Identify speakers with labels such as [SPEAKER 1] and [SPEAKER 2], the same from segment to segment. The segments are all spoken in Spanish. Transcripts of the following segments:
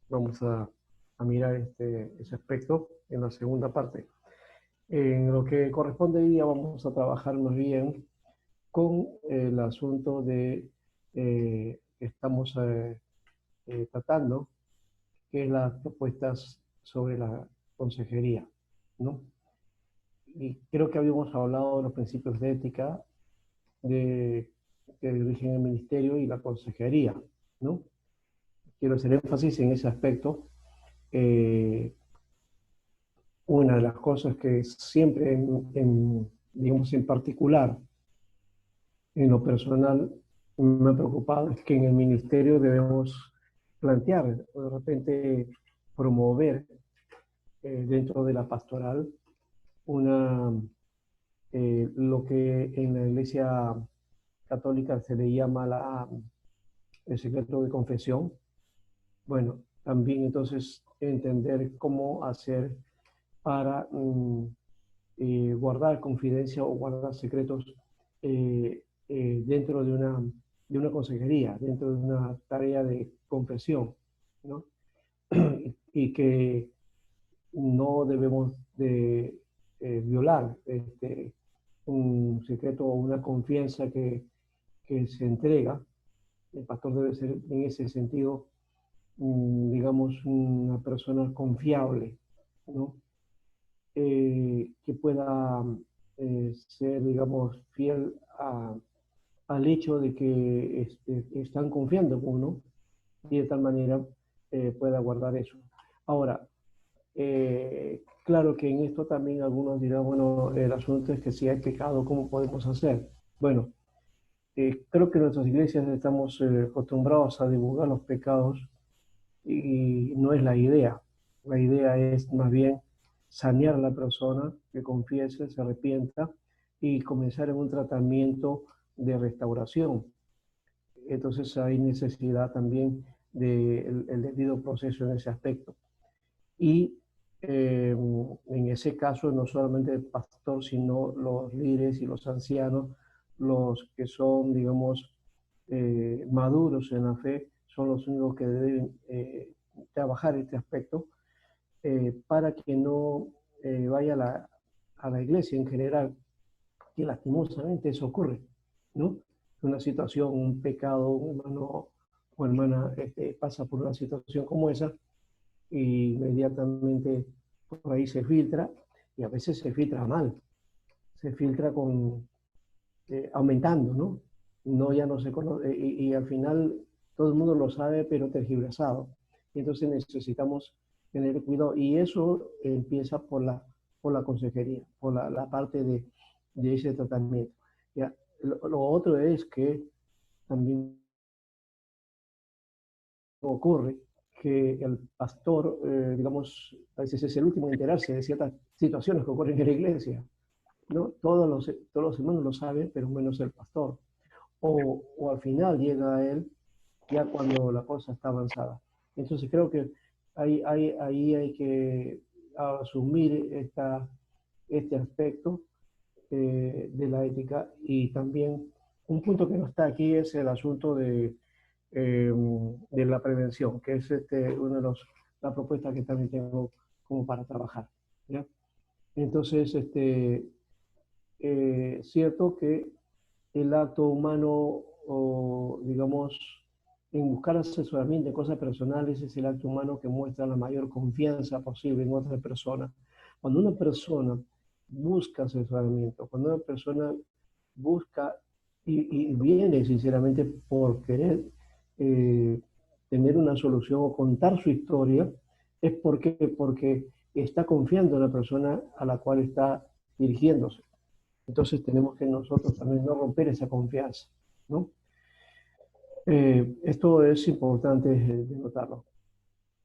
[SPEAKER 1] vamos a mirar ese aspecto en la segunda parte. En lo que corresponde hoy día vamos a trabajar más bien con el asunto de que estamos tratando, que es las propuestas sobre la consejería, ¿no? Y creo que habíamos hablado de los principios de ética de, que dirigen el ministerio y la consejería, ¿no? Quiero hacer énfasis en ese aspecto. Eh, una de las cosas que siempre, digamos, en particular, en lo personal, me ha preocupado es que en el ministerio debemos plantear, de repente, promover dentro de la pastoral una, lo que en la Iglesia Católica se le llama el secreto de confesión. Bueno, también entonces entender cómo hacer para guardar confidencia o guardar secretos dentro de una consejería, dentro de una tarea de confesión, ¿no? Y que no debemos de violar un secreto o una confianza que se entrega. El pastor debe ser en ese sentido, digamos, una persona confiable, ¿no? Que pueda ser, digamos, fiel al hecho de que están confiando en uno y de tal manera pueda guardar eso. Ahora, claro que en esto también algunos dirán, bueno, el asunto es que si hay pecado, ¿cómo podemos hacer? Bueno, creo que en nuestras iglesias estamos acostumbrados a divulgar los pecados y no es la idea. La idea es más bien sanear a la persona, que confiese, se arrepienta y comenzar en un tratamiento de restauración. Entonces hay necesidad también del el debido proceso en ese aspecto. Y en ese caso, no solamente el pastor, sino los líderes y los ancianos, los que son, digamos, maduros en la fe, son los únicos que deben trabajar este aspecto para que no vaya a la iglesia en general, que lastimosamente eso ocurre, ¿no? Una situación, un pecado, un hermano o hermana pasa por una situación como esa y inmediatamente por ahí se filtra y a veces se filtra mal, se filtra con aumentando, ¿no? No ya no se conoce y al final todo el mundo lo sabe pero tergiversado. Y entonces necesitamos tener cuidado y eso empieza por la consejería, por la parte de ese tratamiento. ¿Ya? Lo otro es que también ocurre que el pastor, digamos, a veces es el último en enterarse de ciertas situaciones que ocurren en la iglesia, ¿no? Todos los hermanos lo saben, pero menos el pastor. O al final llega a él ya cuando la cosa está avanzada. Entonces creo que ahí hay que asumir este aspecto de la ética y también un punto que no está aquí es el asunto de la prevención, que es una de las propuestas que también tengo como para trabajar. ¿Ya? Entonces, cierto que el acto humano, o digamos, en buscar asesoramiento en cosas personales, es el acto humano que muestra la mayor confianza posible en otra persona. Cuando una persona busca asesoramiento, cuando una persona busca y viene sinceramente por querer eh, tener una solución o contar su historia, es porque está confiando en la persona a la cual está dirigiéndose. Entonces tenemos que nosotros también no romper esa confianza, ¿no? Esto es importante de notarlo.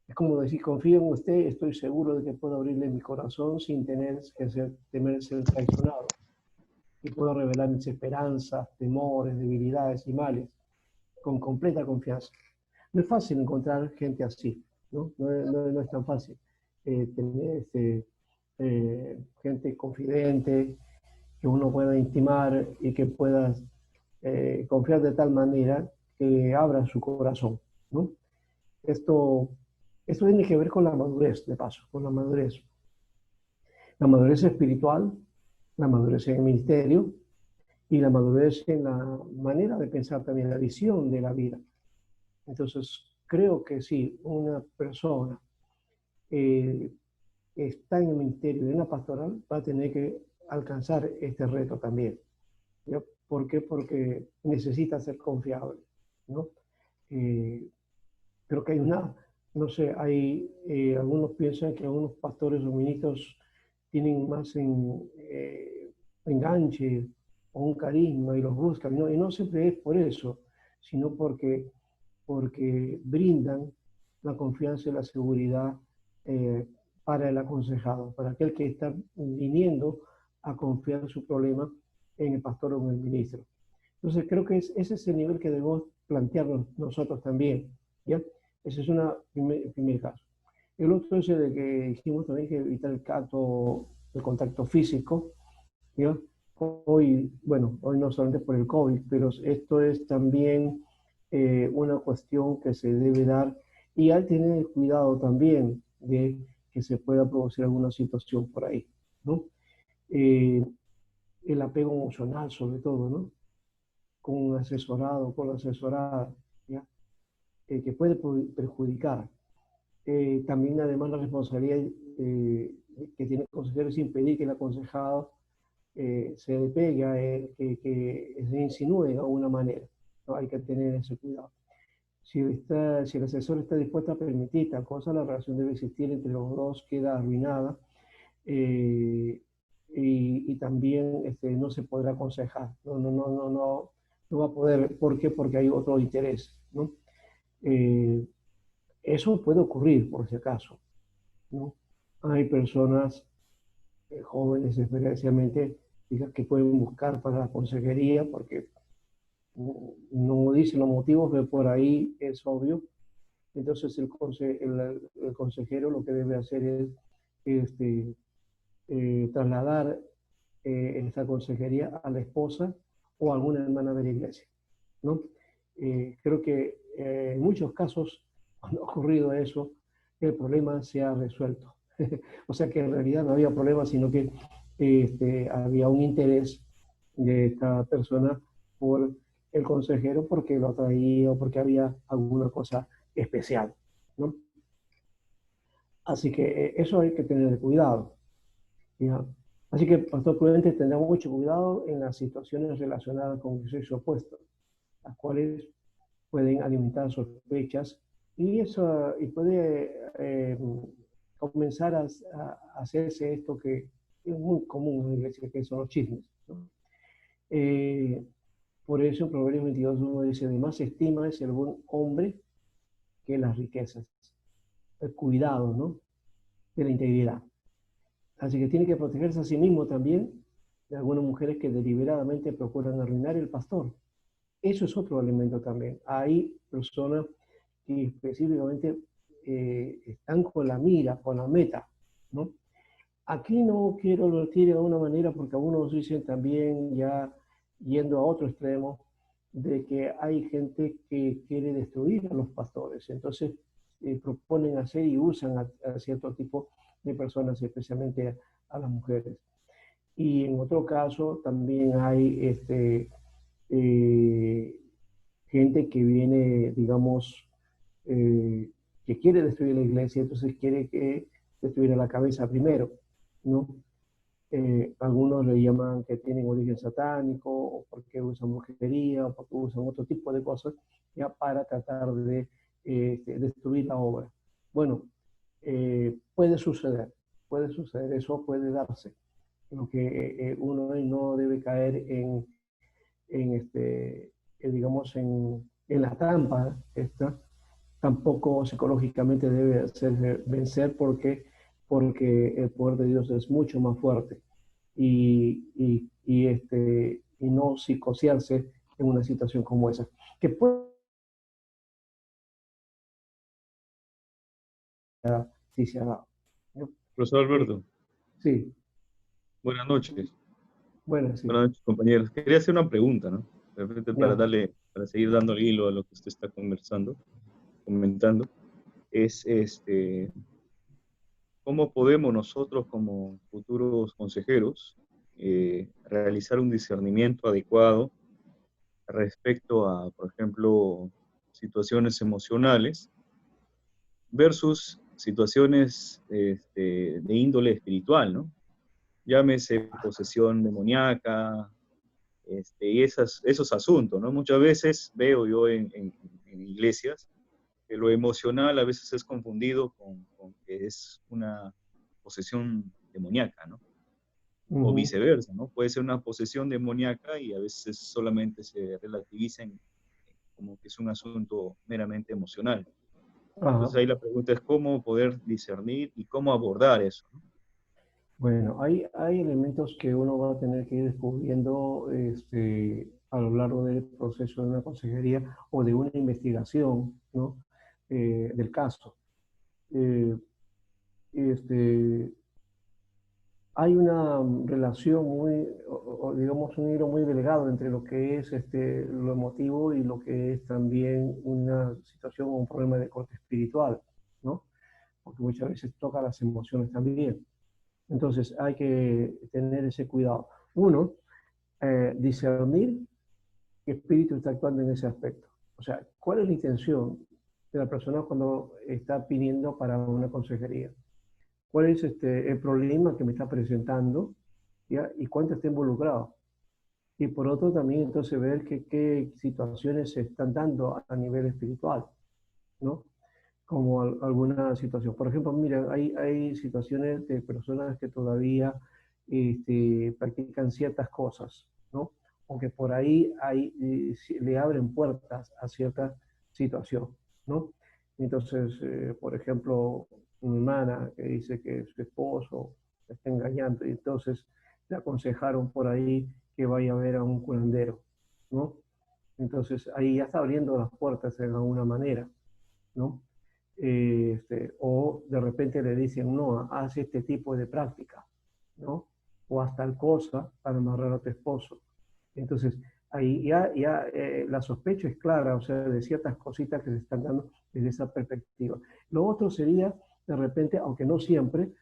[SPEAKER 1] Es como decir, confío en usted, estoy seguro de que puedo abrirle mi corazón sin tener que temer ser traicionado. Y puedo revelar mis esperanzas, temores, debilidades y males con completa confianza. No es fácil encontrar gente así, ¿no? No es tan fácil tener gente confidente, que uno pueda intimar y que pueda confiar de tal manera que abra su corazón, ¿no? Esto Esto tiene que ver con la madurez, de paso, con la madurez espiritual, la madurez en el ministerio y la madurez en la manera de pensar también, la visión de la vida. Entonces, creo que si una persona eh, está en el ministerio de una pastoral, va a tener que alcanzar este reto también. ¿Ya? ¿Por qué? Porque necesita ser confiable, ¿no? Eh, Creo que hay una, no sé, hay, algunos piensan que algunos pastores o ministros tienen más enganche o un carisma y los buscan, ¿no? Y no siempre es por eso, sino porque brindan la confianza y la seguridad eh, para el aconsejado, para aquel que está viniendo a confiar su problema en el pastor o en el ministro. Entonces creo que ese es el nivel que debemos plantearnos nosotros también, ¿ya? Ese es un primer caso. El otro es el de que dijimos también que evitar el contacto físico, ¿ya? Hoy, bueno, hoy no solamente por el COVID, pero esto es también una cuestión que se debe dar y hay que tener cuidado también de que se pueda producir alguna situación por ahí, ¿no? Eh, el apego emocional sobre todo, ¿no? Con un asesorado, con la asesorada, ¿ya? Que puede perjudicar. También además la responsabilidad que tiene el consejero es impedir que el aconsejado se despegue, que se insinúe de alguna manera. ¿No? Hay que tener ese cuidado. Si el asesor está dispuesto a permitir tal cosa, la relación debe existir entre los dos, queda arruinada eh, y también no se podrá aconsejar. No va a poder. ¿Por qué? Porque hay otro interés. ¿No? Eh, Eso puede ocurrir, por si acaso. ¿No? Hay personas jóvenes, especialmente, que pueden buscar para la consejería porque no dicen los motivos, pero por ahí es obvio. Entonces el consejero lo que debe hacer es este, trasladar esta consejería a la esposa o a alguna hermana de la iglesia, ¿no? Creo que en muchos casos, cuando ha ocurrido eso, el problema se ha resuelto. O sea que en realidad no había problema, sino que había un interés de esta persona por el consejero porque lo atraía o porque había alguna cosa especial, ¿no? Así que eso hay que tener cuidado, ¿ya? Así que, Pastor Prudente, tendrá mucho cuidado en las situaciones relacionadas con el sexo opuesto, las cuales pueden alimentar sospechas y puede comenzar a hacerse esto que es muy común en la iglesia, que son los chismes, ¿no? Eh, por eso en Proverbios 22:1 dice, de más estima es el buen hombre que las riquezas. El cuidado, ¿no? De la integridad. Así que tiene que protegerse a sí mismo también de algunas mujeres que deliberadamente procuran arruinar el pastor. Eso es otro elemento también. Hay personas que específicamente están con la mira, con la meta, ¿no? Aquí no quiero lo decir de alguna manera porque algunos dicen también ya yendo a otro extremo de que hay gente que quiere destruir a los pastores. Entonces proponen hacer y usan a cierto tipo de personas, especialmente a las mujeres. Y en otro caso también hay eh, gente que viene, digamos, eh, que quiere destruir la iglesia, entonces quiere que destruir la cabeza primero, ¿no? Algunos le llaman que tienen origen satánico, o porque usan brujería, o porque usan otro tipo de cosas, ya para tratar de destruir la obra. Bueno, puede suceder, eso puede darse. Lo que uno no debe caer digamos, en la trampa esta, tampoco psicológicamente debe hacerse vencer porque el poder de Dios es mucho más fuerte y no psicosearse en una situación como esa. Que puede, si se ha dado. ¿No?
[SPEAKER 2] Profesor
[SPEAKER 1] Eh,
[SPEAKER 2] Alberto,
[SPEAKER 1] sí,
[SPEAKER 2] buenas noches.
[SPEAKER 1] bueno, sí,
[SPEAKER 2] Buenas noches, compañeros. Quería hacer una pregunta, ¿no? De repente
[SPEAKER 1] ya,
[SPEAKER 2] para seguir dando hilo a lo que usted está conversando, comentando. es cómo podemos nosotros como futuros consejeros realizar un discernimiento adecuado respecto a, por ejemplo, situaciones emocionales versus situaciones de índole espiritual, ¿no? Llámese posesión demoníaca, y esos asuntos, ¿no? Muchas veces veo yo en iglesias que lo emocional a veces es confundido con que es una posesión demoníaca, ¿no? O
[SPEAKER 1] Ujú.
[SPEAKER 2] viceversa, ¿no? Puede ser una posesión demoníaca y a veces solamente se relativiza como que es un asunto meramente emocional.
[SPEAKER 1] Ajá.
[SPEAKER 2] Entonces ahí la pregunta es cómo poder discernir y cómo abordar eso, ¿no?
[SPEAKER 1] Bueno, hay elementos que uno va a tener que ir descubriendo a lo largo del proceso de una consejería o de una investigación, ¿no? Del caso. Eh, este, Hay una relación muy, o digamos, un hilo muy delgado entre lo que es lo emotivo y lo que es también una situación o un problema de corte espiritual, ¿no? Porque muchas veces toca las emociones también. Entonces hay que tener ese cuidado. Uno, discernir qué espíritu está actuando en ese aspecto. O sea, ¿cuál es la intención de la persona cuando está pidiendo para una consejería? ¿Cuál es el problema que me está presentando? ¿Ya? ¿Y cuánto está involucrado? Y por otro también entonces ver qué situaciones se están dando a nivel espiritual, ¿no? Como alguna situación. Por ejemplo, mira, hay situaciones de personas que todavía practican ciertas cosas, ¿no? O que por ahí le abren puertas a cierta situación, ¿no? Entonces, por ejemplo, una hermana que dice que su esposo la está engañando y entonces le aconsejaron por ahí que vaya a ver a un curandero, ¿no? Entonces ahí ya está abriendo las puertas de alguna manera, ¿no? O de repente le dicen, no, haz este tipo de práctica, ¿no? O haz tal cosa para amarrar a tu esposo. Entonces, ahí la sospecha es clara, o sea, de ciertas cositas que se están dando desde esa perspectiva. Lo otro sería, de repente, aunque no siempre,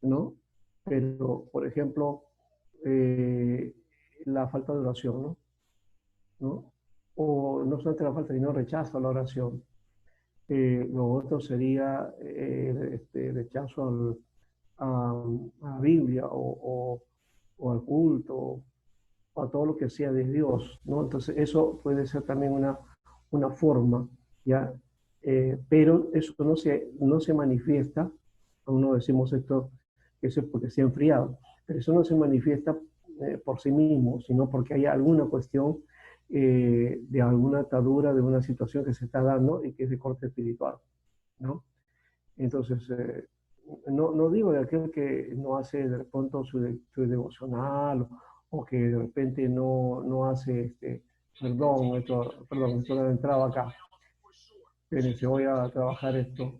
[SPEAKER 1] ¿no? Pero, por ejemplo, eh, la falta de oración, ¿no? ¿No? O no solamente la falta, sino rechazo a la oración. Lo otro sería rechazo a la Biblia o al culto o a todo lo que sea de Dios, ¿no? Entonces eso puede ser también una forma, ¿ya? Pero eso no se manifiesta, aún no decimos esto, que eso es porque se ha enfriado, pero eso no se manifiesta por sí mismo, sino porque hay alguna cuestión de alguna atadura, de una situación que se está dando y que es de corte espiritual, ¿no? Entonces, no digo de aquel que no hace de pronto su devocional o que de repente no hace, esto no entraba acá, pero si voy a trabajar esto,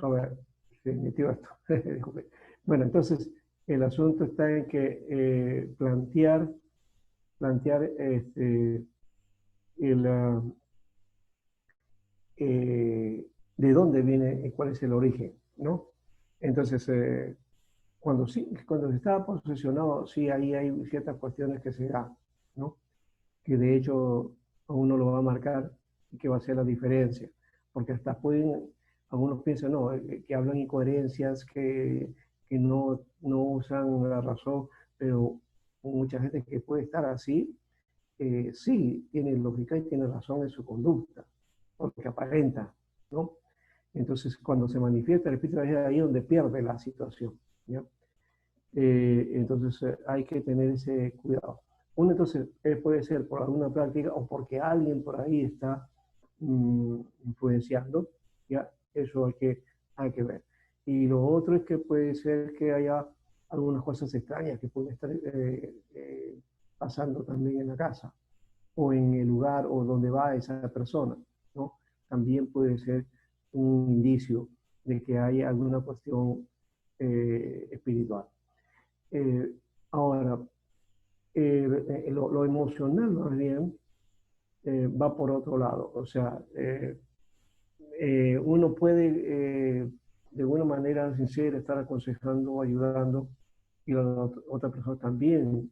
[SPEAKER 1] a ver, se metió esto. Disculpe. Bueno, entonces el asunto está en que plantear el, de dónde viene y cuál es el origen, ¿no? Entonces, cuando se está posesionado, sí, ahí hay ciertas cuestiones que se dan, ¿no? Que de hecho a uno lo va a marcar y que va a ser la diferencia, porque hasta pueden, algunos piensan, no, que hablan incoherencias, que no usan la razón, pero mucha gente que puede estar así, sí, tiene lógica y tiene razón en su conducta, porque aparenta, ¿no? Entonces, cuando se manifiesta el espíritu, es ahí donde pierde la situación, ¿ya? Entonces hay que tener ese cuidado. Uno entonces puede ser por alguna práctica o porque alguien por ahí está influenciando, ya eso hay que ver. Y lo otro es que puede ser que haya algunas cosas extrañas que pueden estar pasando también en la casa o en el lugar o donde va esa persona, ¿no? También puede ser un indicio de que hay alguna cuestión espiritual. Eh, Ahora, lo emocional más bien va por otro lado. O sea, uno puede de alguna manera sincera estar aconsejando, ayudando, y la otra persona también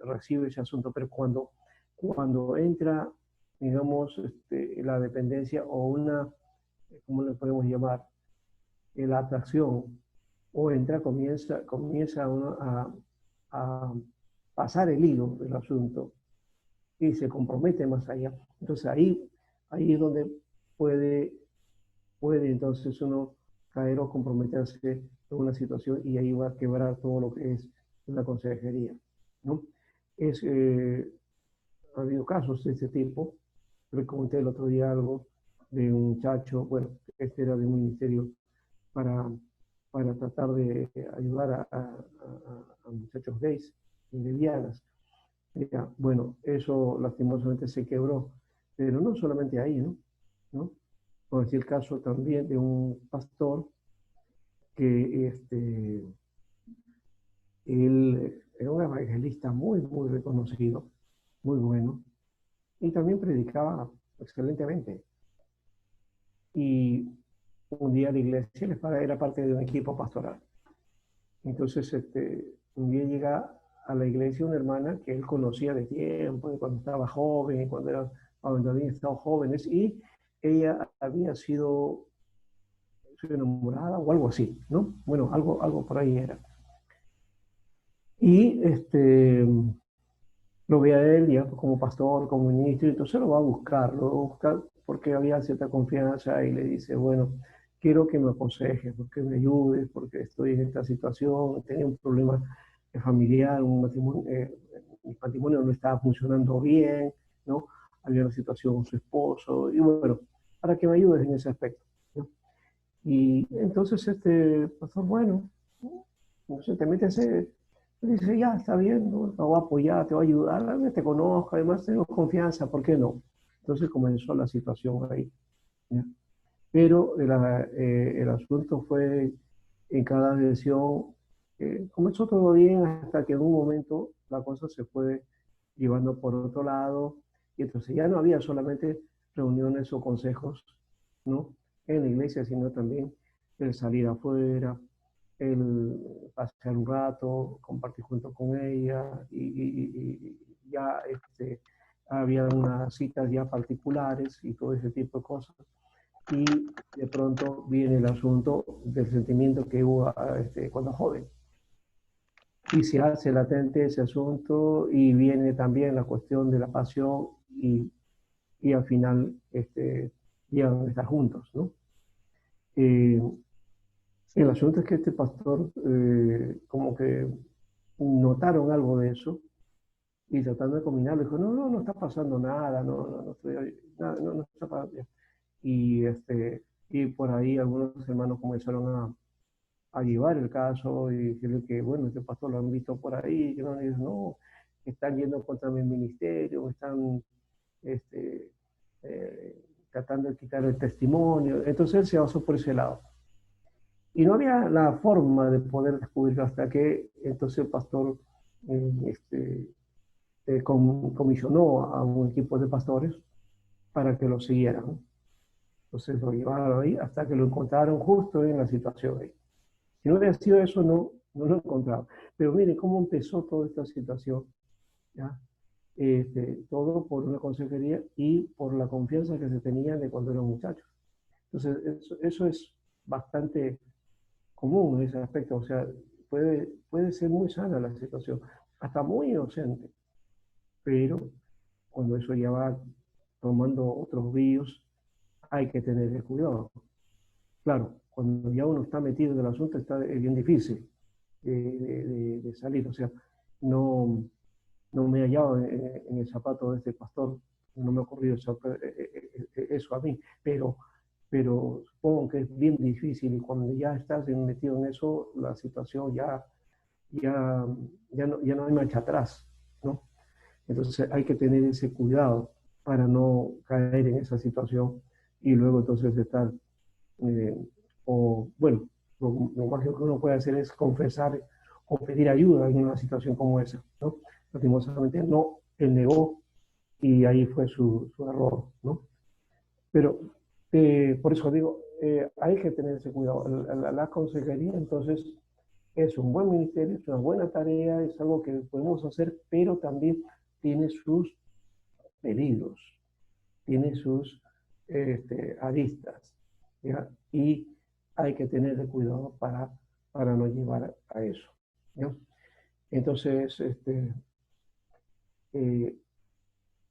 [SPEAKER 1] recibe ese asunto, pero cuando entra, digamos, la dependencia o una, ¿cómo le podemos llamar? La atracción, o entra, comienza uno a pasar el hilo del asunto y se compromete más allá. Entonces ahí es donde puede, puede entonces uno caer o comprometerse en una situación y ahí va a quebrar todo lo que es la consejería, ¿no? Es, ha habido casos de este tipo. Le comenté el otro día algo de un muchacho, bueno, este era de un ministerio para, para tratar de ayudar a muchachos gays y lesbianas. Ya, bueno, eso lastimosamente se quebró, pero no solamente ahí, ¿no? ¿No? Por decir el caso también de un pastor que él era un evangelista muy, muy reconocido, muy bueno, y también predicaba excelentemente. Y un día la iglesia era parte de un equipo pastoral. Entonces, un día llega a la iglesia una hermana que él conocía de tiempo, de cuando estaba joven, cuando habían estado jóvenes, y ella había sido su enamorada o algo así, ¿no? Bueno, algo por ahí era. Y lo ve a él ya como pastor, como ministro, y entonces lo va a buscar porque había cierta confianza y le dice, bueno, quiero que me aconsejes, porque me ayudes, porque estoy en esta situación, tenía un problema familiar, mi matrimonio no estaba funcionando bien, ¿no? Había una situación con su esposo, y bueno, para que me ayudes en ese aspecto, ¿no? Y entonces este pastor, bueno, entonces te metes, dice, ya, está bien, ¿no? Te voy a apoyar, te voy a ayudar, alguien te conozco, además tengo confianza, ¿por qué no? Entonces comenzó la situación ahí, ¿ya? Pero el asunto fue en cada sesión, comenzó todo bien hasta que en un momento la cosa se fue llevando por otro lado, y entonces ya no había solamente reuniones o consejos, ¿no? En la iglesia, sino también el salir afuera, el pasar un rato, compartir junto con ella, y ya había unas citas ya particulares y todo ese tipo de cosas. Y de pronto viene el asunto del sentimiento que hubo cuando joven. Y se hace latente ese asunto y viene también la cuestión de la pasión y al final llegan a estar juntos, ¿no? Eh, el asunto es que este pastor como que notaron algo de eso y tratando de combinarlo, dijo, no está pasando nada, no estoy, no está pasando. Y, y por ahí algunos hermanos comenzaron a llevar el caso y decirle que, bueno, este pastor lo han visto por ahí, que no, y dice, no, están yendo contra mi ministerio, están este, tratando de quitar el testimonio. Entonces él se basó por ese lado. Y no había la forma de poder descubrirlo hasta que entonces el pastor eh, este, comisionó a un equipo de pastores para que lo siguieran. Entonces lo llevaron ahí hasta que lo encontraron justo en la situación ahí. Si no hubiera sido eso, no lo encontraba. Pero mire cómo empezó toda esta situación, ¿ya? Todo por una consejería y por la confianza que se tenían de cuando eran muchachos. Entonces, eso es bastante común en ese aspecto. O sea, puede ser muy sana la situación, hasta muy inocente, pero cuando eso ya va tomando otros víos, hay que tener cuidado. Claro, cuando ya uno está metido en el asunto, es bien difícil de salir. O sea, no, no me he hallado en el zapato de este pastor, no me ha ocurrido eso a mí, pero supongo que es bien difícil y cuando ya estás metido en eso, la situación ya, ya no hay marcha atrás, ¿no? Entonces hay que tener ese cuidado para no caer en esa situación y luego entonces estar, eh, o bueno, lo más que uno puede hacer es confesar o pedir ayuda en una situación como esa, ¿no? Lastimosamente no, él negó y ahí fue su error, ¿no? Pero, Por eso digo, hay que tener ese cuidado. La consejería, entonces, es un buen ministerio, es una buena tarea, es algo que podemos hacer, pero también tiene sus peligros, tiene sus aristas, ¿ya? Y hay que tener cuidado para no llevar a eso, ¿ya? Entonces, eh,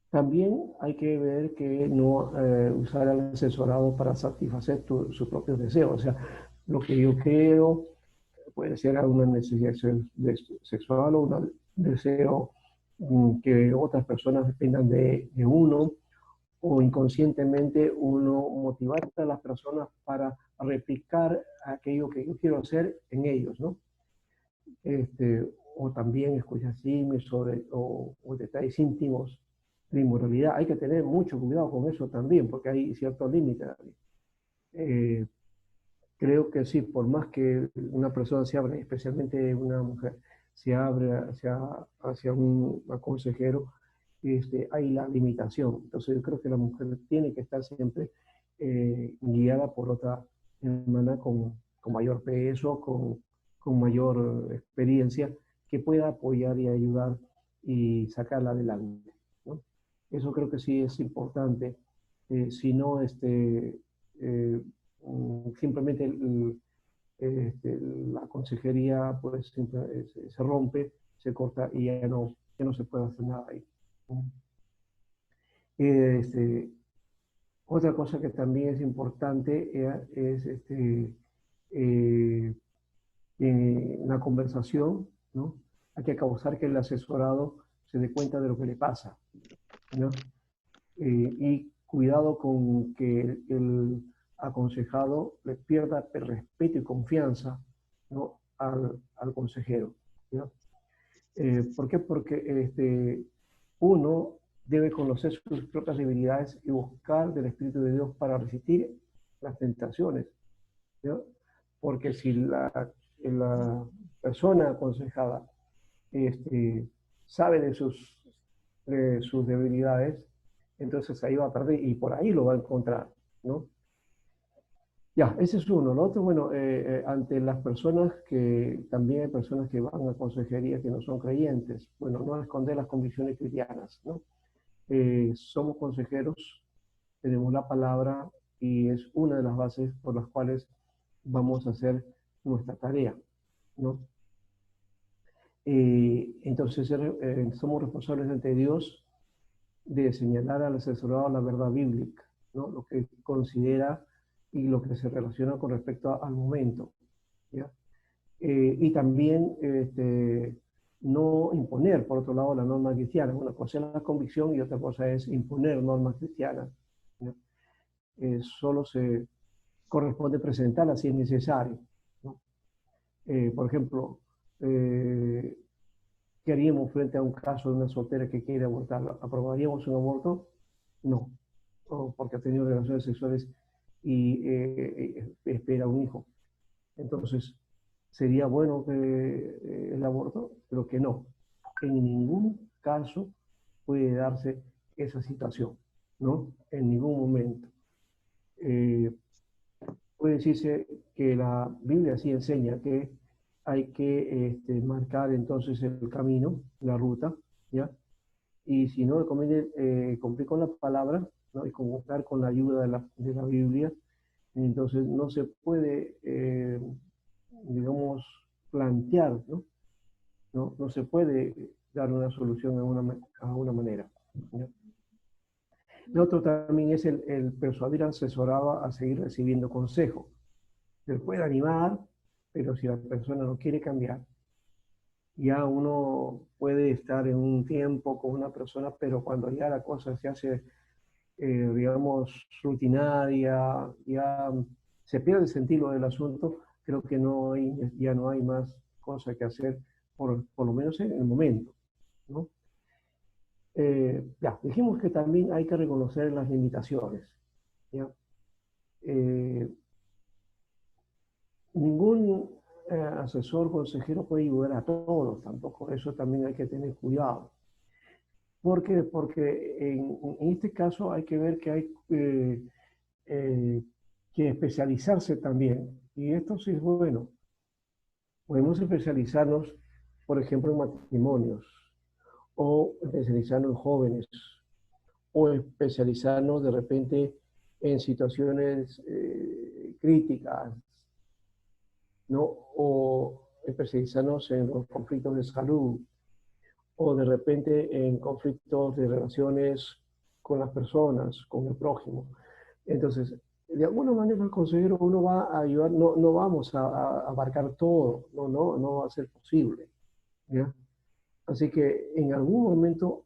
[SPEAKER 1] también hay que ver que no usar al asesorado para satisfacer sus propios deseos. O sea, lo que yo creo puede ser una necesidad sexual o un deseo que otras personas dependan de uno, o inconscientemente uno motivar a las personas para replicar aquello que yo quiero hacer en ellos, ¿no? O también escuchasismo o detalles íntimos de inmoralidad. Hay que tener mucho cuidado con eso también, porque hay cierto límite. Eh, Creo que sí, por más que una persona se abra, especialmente una mujer, se abre hacia un consejero, hay la limitación. Entonces yo creo que la mujer tiene que estar siempre guiada por otra hermana con mayor peso, con mayor experiencia, que pueda apoyar y ayudar y sacarla adelante, ¿no? Eso creo que sí es importante. Si no, eh, simplemente la consejería pues se rompe, se corta y ya no se puede hacer nada ahí. Este, Otra cosa que también es importante es eh, en la conversación, ¿no? Hay que causar que el asesorado se dé cuenta de lo que le pasa, ¿no? Y cuidado con que el aconsejado le pierda respeto y confianza, ¿no? al consejero, ¿no? ¿Por qué? Porque uno debe conocer sus propias debilidades y buscar del Espíritu de Dios para resistir las tentaciones, ¿no? Porque si la persona aconsejada este, sabe de sus debilidades, entonces ahí va a perder y por ahí lo va a encontrar, ¿no? Ya, ese es uno. Lo otro, bueno, ante las personas que, también hay personas que van a consejería que no son creyentes, bueno, no esconder las convicciones cristianas, ¿no? Somos consejeros, tenemos la palabra y es una de las bases por las cuales vamos a hacer nuestra tarea, ¿no? Entonces, somos responsables ante Dios de señalar al asesorado la verdad bíblica, ¿no? Lo que considera y lo que se relaciona con respecto al momento, ¿ya? Y también no imponer, por otro lado, la norma cristiana. Una cosa es la convicción y otra cosa es imponer normas cristianas, ¿no? Solo se corresponde presentarla si es necesario, ¿no? Por ejemplo, eh, ¿qué haríamos frente a un caso de una soltera que quiere abortar? ¿Aprobaríamos un aborto? No, porque ha tenido relaciones sexuales y espera un hijo. Entonces, ¿sería bueno que el aborto? Creo que no. En ningún caso puede darse esa situación, ¿no? En ningún momento. Eh, Puede decirse que la Biblia sí enseña que hay que marcar entonces el camino, la ruta, ¿ya? Y si no le conviene cumplir con la palabra, ¿no? Y convocar con la ayuda de la Biblia, entonces no se puede, digamos, plantear, ¿no? No se puede dar una solución a una manera, ¿ya? El otro también es el persuadir al asesorado a seguir recibiendo consejo. Se puede animar, pero si la persona no quiere cambiar, ya uno puede estar en un tiempo con una persona, pero cuando ya la cosa se hace, digamos, rutinaria, ya se pierde el sentido del asunto, creo que ya no hay más cosa que hacer, por lo menos en el momento, ¿no? Ya, dijimos que también hay que reconocer las limitaciones, ¿ya? Eh, Ningún asesor, consejero puede ayudar a todos, tampoco eso también hay que tener cuidado. ¿Por qué? Porque en este caso hay que ver que hay eh, que especializarse también. Y esto sí es bueno. Podemos especializarnos, por ejemplo, en matrimonios, o especializarnos en jóvenes, o especializarnos de repente en situaciones críticas, ¿no? O especializarnos en los conflictos de salud, o de repente en conflictos de relaciones con las personas, con el prójimo. Entonces, de alguna manera el consejero uno va a ayudar, no vamos a abarcar todo, no va a ser posible, ¿ya? Así que en algún momento,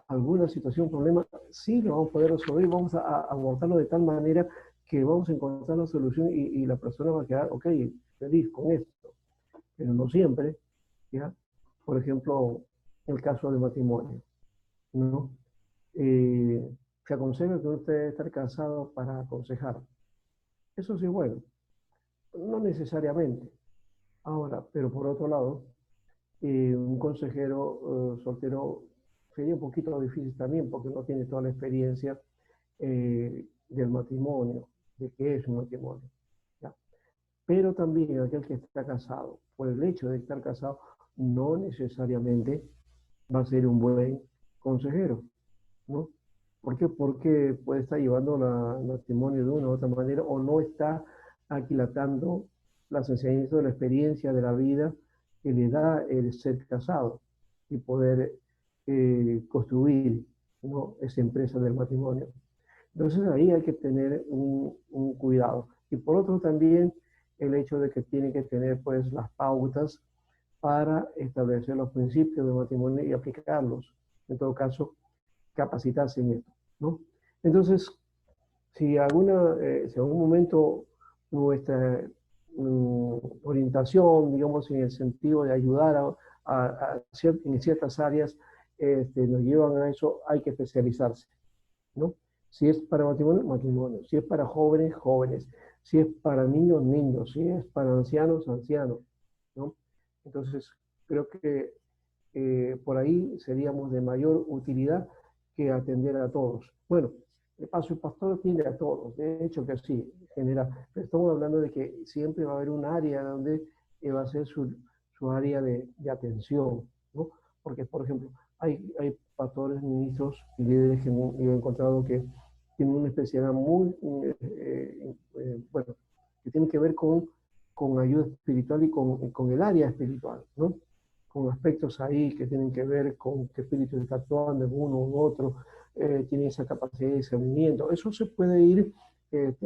[SPEAKER 1] alguna situación, problema, sí lo vamos a poder resolver, vamos a abordarlo de tal manera que vamos a encontrar la solución y la persona va a quedar, ok, feliz con esto, pero no siempre, ¿ya? Por ejemplo, el caso del matrimonio, ¿no? Se aconseja que usted debe estar casado para aconsejar. Eso sí es bueno, no necesariamente. Ahora, pero por otro lado, un consejero soltero sería un poquito difícil también porque no tiene toda la experiencia del matrimonio, de qué es un matrimonio, ¿ya? Pero también aquel que está casado, por el hecho de estar casado, no necesariamente va a ser un buen consejero, ¿no? ¿Por qué? Porque puede estar llevando el matrimonio de una u otra manera o no está aquilatando las enseñanzas de la experiencia de la vida que le da el ser casado y poder construir, ¿no?, esa empresa del matrimonio. Entonces ahí hay que tener un cuidado. Y por otro también el hecho de que tiene que tener pues las pautas para establecer los principios del matrimonio y aplicarlos. En todo caso, capacitarse en esto, ¿no? Entonces, si algún momento nuestra orientación, digamos, en el sentido de ayudar en ciertas áreas, nos llevan a eso, hay que especializarse, ¿no? Si es para matrimonio, matrimonio. Si es para jóvenes, jóvenes. Si es para niños, niños. Si es para ancianos, ancianos, ¿no? Entonces, creo que por ahí seríamos de mayor utilidad que atender a todos. Bueno, de paso el pastor atiende a todos, de hecho que sí, genera, pero estamos hablando de que siempre va a haber un área donde va a ser su área de atención, ¿no? Porque, por ejemplo, hay pastores, ministros y líderes que yo he encontrado que tienen una especialidad muy, bueno, que tiene que ver con ayuda espiritual y con el área espiritual, ¿no? Con aspectos ahí que tienen que ver con qué espíritu está actuando en uno u otro, tiene esa capacidad de discernimiento. Eso se puede ir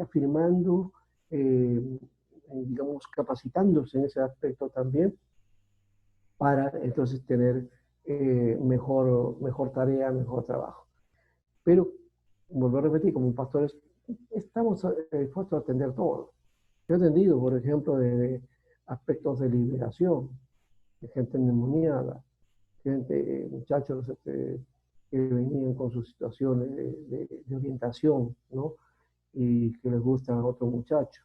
[SPEAKER 1] afirmando, eh, digamos, capacitándose en ese aspecto también para entonces tener mejor tarea, mejor trabajo. Pero, vuelvo a repetir, como pastores, estamos dispuestos a atender todo. Yo he atendido, por ejemplo, de aspectos de liberación, de gente endemoniada, gente, muchachos que venían con sus situaciones de orientación, ¿no? Y que les gusta a otro muchacho.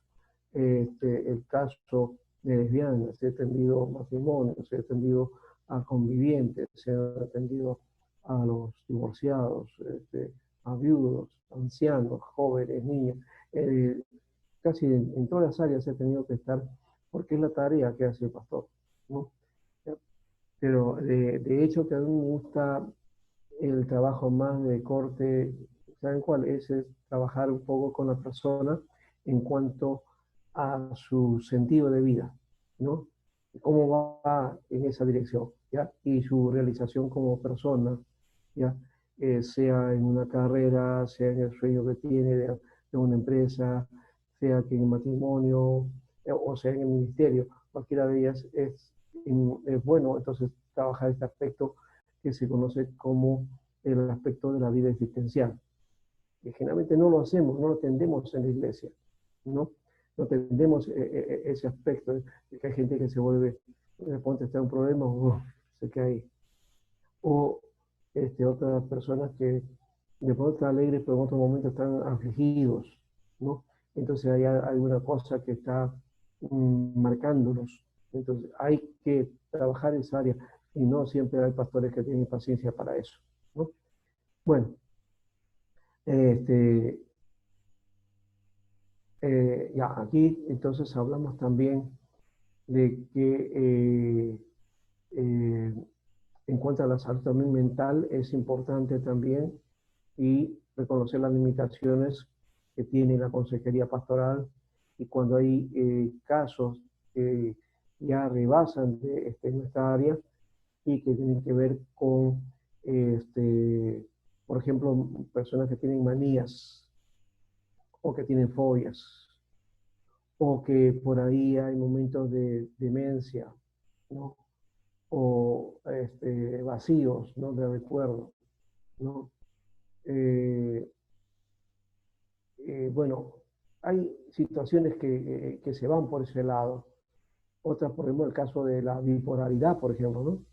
[SPEAKER 1] El caso de lesbianas, he atendido matrimonios, he atendido a convivientes, he atendido a los divorciados, a viudos, ancianos, jóvenes, niños. Eh, Casi en todas las áreas he tenido que estar porque es la tarea que hace el pastor, ¿no? Pero de hecho que a mí me gusta el trabajo más de corte, ¿saben cuál? Es trabajar un poco con la persona en cuanto a su sentido de vida, ¿no? Cómo va en esa dirección, ¿ya? Y su realización como persona, ¿ya? Sea en una carrera, sea en el sueño que tiene de una empresa, sea que en el matrimonio, o sea en el ministerio, cualquiera de ellas es bueno, entonces trabajar este aspecto que se conoce como el aspecto de la vida existencial, que generalmente no lo hacemos, no lo tendemos en la iglesia, ¿no? No tendemos ese aspecto de que hay gente que se vuelve, de repente está un problema, se cae ahí. O otras personas que de pronto están alegres, pero en otro momento están afligidos, ¿no? Entonces hay alguna cosa que está marcándolos. Entonces hay que trabajar esa área y no siempre hay pastores que tienen paciencia para eso, ¿no? Bueno, este, Ya, aquí entonces hablamos también de que en cuanto a la salud también mental es importante también y reconocer las limitaciones que tiene la consejería pastoral y cuando hay casos que ya rebasan nuestra área y que tienen que ver con, por ejemplo, personas que tienen manías o que tienen fobias o que por ahí hay momentos de demencia, ¿no? O vacíos, ¿no? De recuerdo, ¿no? Eh, bueno, hay situaciones que se van por ese lado. Otras, por ejemplo, el caso de la bipolaridad, por ejemplo, ¿no?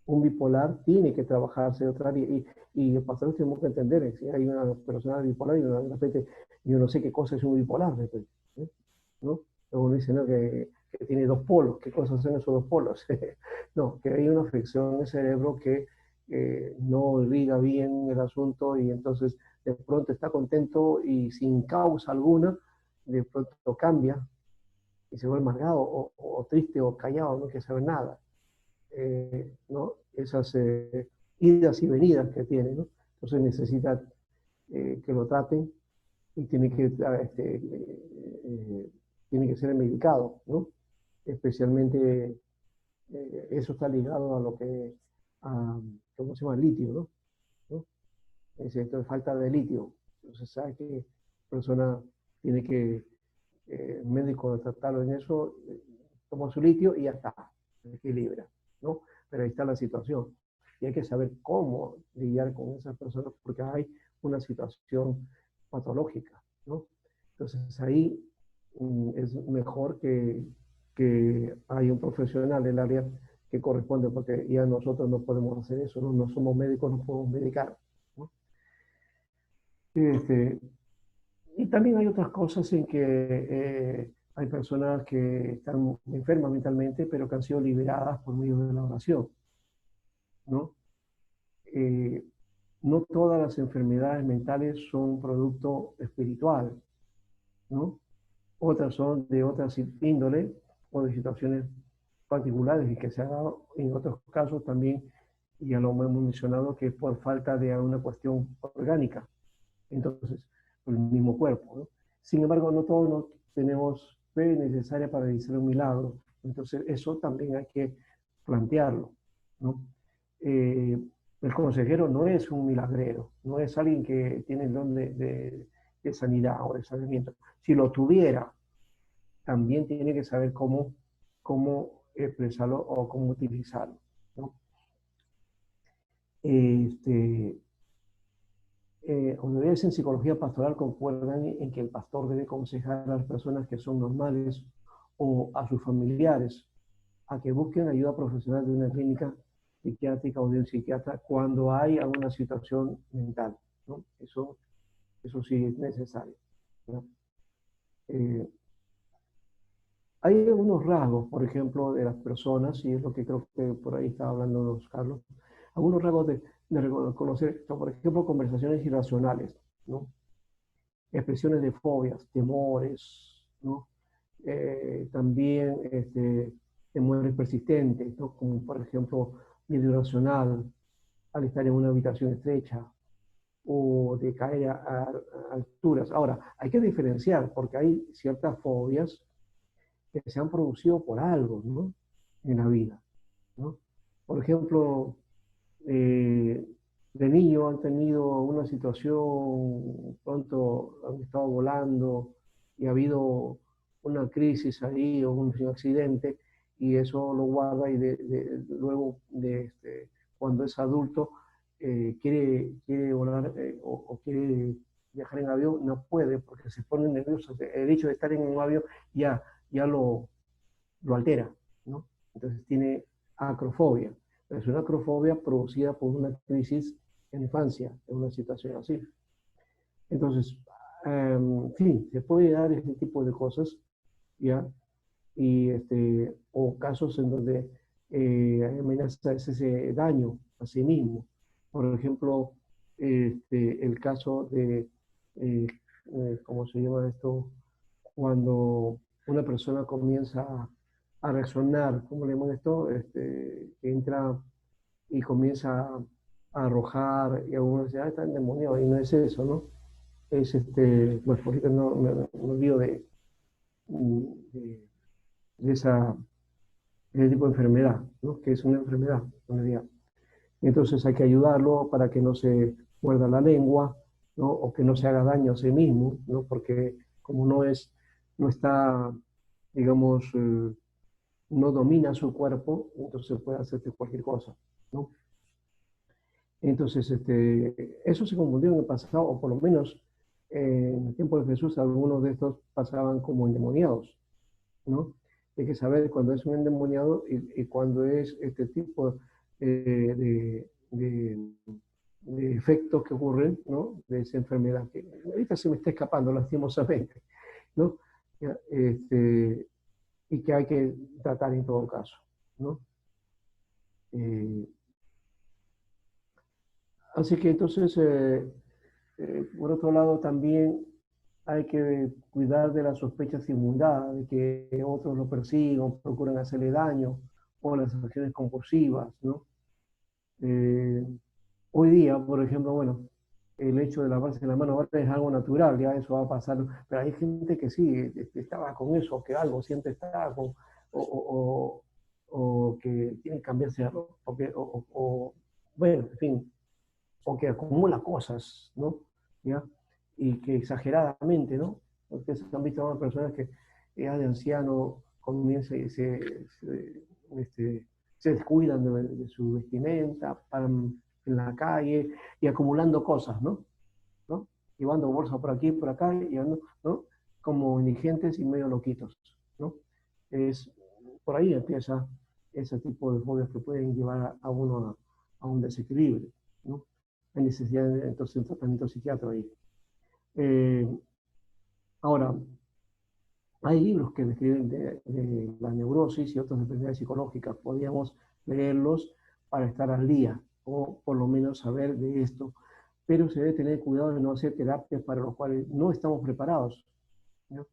[SPEAKER 1] Un bipolar tiene que trabajarse de otra área y los pastores tenemos que entender que si hay una persona bipolar y de repente yo no sé qué cosa es un bipolar, de repente, ¿eh? ¿No? Uno dice, ¿no? Que tiene dos polos, ¿qué cosas son esos dos polos? No, que hay una afección en el cerebro que no irriga bien el asunto y entonces de pronto está contento y sin causa alguna, de pronto cambia y se vuelve amargado o triste o callado, no quiere saber nada. ¿No? Esas idas y venidas que tiene, ¿no? Entonces necesita que lo traten y tiene que ser medicado, ¿no? Especialmente eso está ligado a lo que, a, ¿cómo se llama? Litio, ¿no? ¿No? Es esto de falta de litio. Entonces sabe que la persona tiene que, el médico tratarlo en eso, toma su litio y ya está, se equilibra, ¿no? Pero ahí está la situación. Y hay que saber cómo lidiar con esas personas porque hay una situación patológica, ¿no? Entonces ahí es mejor que hay un profesional del área que corresponde, porque ya nosotros no podemos hacer eso, no, no somos médicos, no podemos medicar, ¿no? Este, y también hay otras cosas en que hay personas que están enfermas mentalmente, pero que han sido liberadas por medio de la oración, ¿no? Eh, no todas las enfermedades mentales son producto espiritual, ¿no? Otras son de otras índole o de situaciones particulares y que se ha dado en otros casos también, ya lo hemos mencionado, que es por falta de una cuestión orgánica, entonces, por el mismo cuerpo, ¿no? Sin embargo, no todos no tenemos fe necesaria para realizar un milagro, entonces eso también hay que plantearlo, ¿no? Eh, el consejero no es un milagrero, no es alguien que tiene el don de sanidad o de saneamiento. Si lo tuviera, también tiene que saber cómo expresarlo o cómo utilizarlo, ¿no? Este, Autoridades en psicología pastoral concuerdan en que el pastor debe aconsejar a las personas que son normales o a sus familiares a que busquen ayuda profesional de una clínica psiquiátrica o de un psiquiatra cuando hay alguna situación mental, ¿no? Eso sí es necesario, ¿no? Eh, Hay algunos rasgos, por ejemplo, de las personas, y es lo que creo que por ahí estaba hablando Carlos, algunos rasgos de reconocer, por ejemplo, conversaciones irracionales, ¿no? Expresiones de fobias, temores, ¿no? También temores persistentes, ¿no? Como por ejemplo miedo irracional al estar en una habitación estrecha o de caer a alturas. Ahora, hay que diferenciar porque hay ciertas fobias que se han producido por algo, ¿no? En la vida, ¿no? Por ejemplo, de niño han tenido una situación, pronto han estado volando y ha habido una crisis ahí o un accidente y eso lo guarda y luego cuando es adulto quiere volar o quiere viajar en avión, no puede porque se pone nervioso. El hecho de estar en un avión ya lo altera, ¿no? Entonces tiene acrofobia. Es una acrofobia producida por una crisis en la infancia, en una situación así. Entonces, sí, se puede dar este tipo de cosas, ¿ya? O casos en donde amenaza ese daño a sí mismo. Por ejemplo, el caso de, ¿cómo se llama esto? cuando una persona comienza a resonar, ¿cómo le llaman esto? Que entra y comienza a arrojar, y algunos dicen, ah, está endemoniado, y no es eso, ¿no? Es bueno, ahorita no me olvido de, de ese tipo de enfermedad, ¿no? Que es una enfermedad, en realidad. Entonces hay que ayudarlo para que no se muerda la lengua, ¿no? O que no se haga daño a sí mismo, ¿no? Porque como no está, digamos, no domina su cuerpo, entonces puede hacerte cualquier cosa, ¿no? Entonces, eso se confundió en el pasado, o por lo menos en el tiempo de Jesús, algunos de estos pasaban como endemoniados, ¿no? Hay que saber cuándo es un endemoniado y cuándo es este tipo de efectos que ocurren, ¿no? De esa enfermedad, que ahorita se me está escapando lastimosamente, ¿no? Ya, y que hay que tratar en todo caso, ¿no? Eh, Así que entonces, por otro lado, también hay que cuidar de las sospechas infundadas, de que otros lo persigan, procuran hacerle daño, o las acciones compulsivas, ¿no? Eh, Hoy día, por ejemplo, bueno, el hecho de lavarse la mano ahora es algo natural, ya eso va a pasar, pero hay gente que sí, estaba con eso, que algo siempre está con, o que tiene que cambiarse algo, bueno, en fin, o que acumula cosas, ¿no? ¿Ya? Y que exageradamente, ¿no? Ustedes han visto a una persona que ya de anciano comienza y se descuidan de su vestimenta, paran en la calle y acumulando cosas, ¿no? ¿No? Llevando bolsas por aquí, por acá, llevando, ¿no? Como indigentes y medio loquitos, ¿no? Es, por ahí empieza ese tipo de fobias que pueden llevar a uno a un desequilibrio, ¿no? Hay necesidad de entonces un tratamiento psiquiátrico ahí. Eh, Ahora, hay libros que describen de la neurosis y otras enfermedades psicológicas. Podríamos leerlos para estar al día o por lo menos saber de esto, pero se debe tener cuidado de no hacer terapias para los cuales no estamos preparados, ¿no?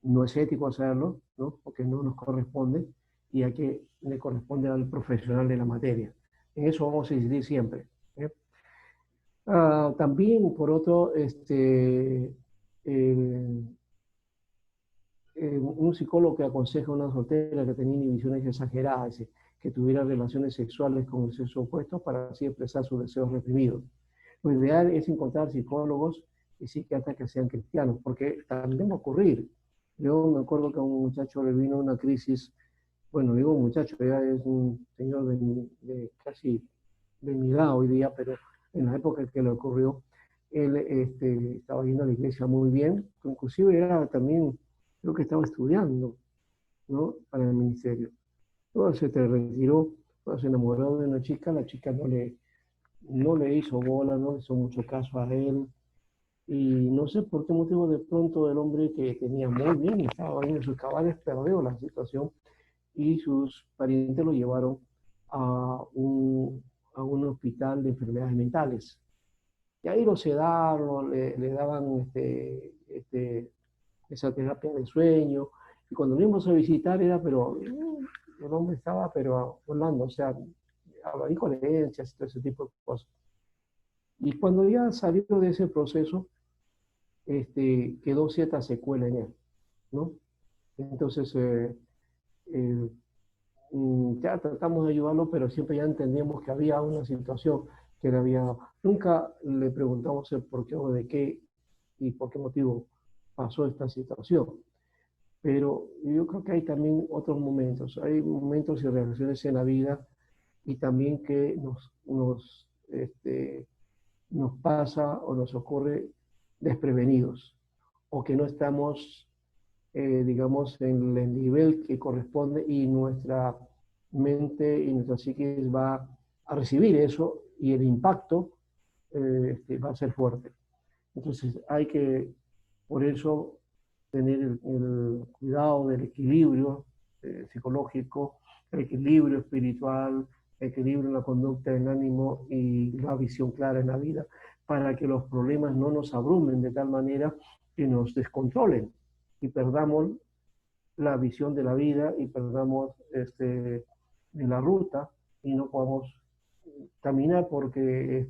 [SPEAKER 1] No es ético hacerlo, ¿no? Porque no nos corresponde y a que le corresponde al profesional de la materia. En eso vamos a insistir siempre, ¿eh? También, por otro, un psicólogo que aconseja a una soltera que tenía inhibiciones exageradas, que tuviera relaciones sexuales con el sexo opuesto para así expresar sus deseos reprimidos. Lo ideal es encontrar psicólogos y psiquiatras que sean cristianos, porque también va a ocurrir. Yo me acuerdo que a un muchacho le vino una crisis, bueno, digo un muchacho, ya es un señor de casi de mi edad hoy día, pero en la época en que le ocurrió, él estaba yendo a la iglesia muy bien, inclusive era también, creo que estaba estudiando, ¿no? Para el ministerio. Luego se te retiró, luego se enamoró de una chica, la chica no le hizo bola, no le hizo mucho caso a él, y no sé por qué motivo de pronto el hombre que tenía muy bien, estaba bien en sus cabales, perdió la situación y sus parientes lo llevaron a a un hospital de enfermedades mentales. Y ahí lo sedaron, le daban esa terapia de sueño. Y cuando lo íbamos a visitar era, pero el hombre estaba, pero volando, o sea, hablaba incoherencias y todo ese tipo de cosas. Y cuando ya salió de ese proceso, quedó cierta secuela en él, ¿no? Entonces, eh, ya tratamos de ayudarlo, pero siempre ya entendíamos que había una situación que le había... Nunca le preguntamos el por qué o de qué y por qué motivo pasó esta situación. Pero yo creo que hay también otros momentos. Hay momentos y reacciones en la vida y también que nos pasa o nos ocurre desprevenidos o que no estamos digamos, en el nivel que corresponde y nuestra mente y nuestra psiquis va a recibir eso y el impacto va a ser fuerte. Entonces hay que, por eso, tener el cuidado del equilibrio psicológico, el equilibrio espiritual, el equilibrio en la conducta, el ánimo y la visión clara en la vida, para que los problemas no nos abrumen de tal manera que nos descontrolen y perdamos la visión de la vida y perdamos de la ruta y no podamos caminar porque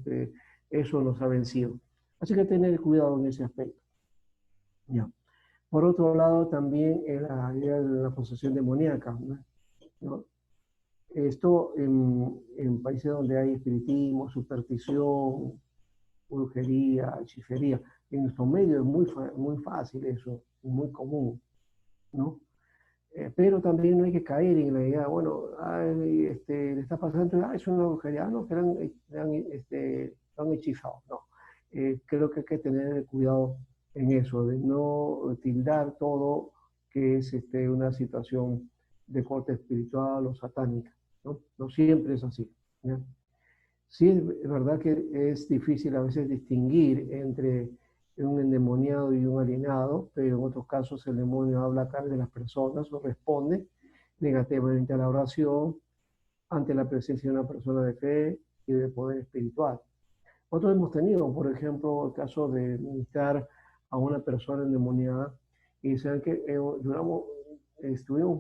[SPEAKER 1] eso nos ha vencido. Así que tener cuidado en ese aspecto. Ya. Por otro lado, también la idea de la posesión demoníaca, ¿no? Esto en países donde hay espiritismo, superstición, brujería, hechicería. En nuestro medio es muy fácil eso, muy común, ¿no? Pero también no hay que caer en la idea, bueno, ay, le está pasando, es una brujería, no, que lo han hechizado, no. Creo que hay que tener cuidado en eso, de no tildar todo que es una situación de corte espiritual o satánica, ¿no? No siempre es así, ¿ya? Sí, es verdad que es difícil a veces distinguir entre un endemoniado y un alienado, pero en otros casos el demonio habla a través de las personas o responde negativamente a la oración ante la presencia de una persona de fe y de poder espiritual. Nosotros hemos tenido, por ejemplo, el caso de ministrar a una persona endemoniada y saben que estuvimos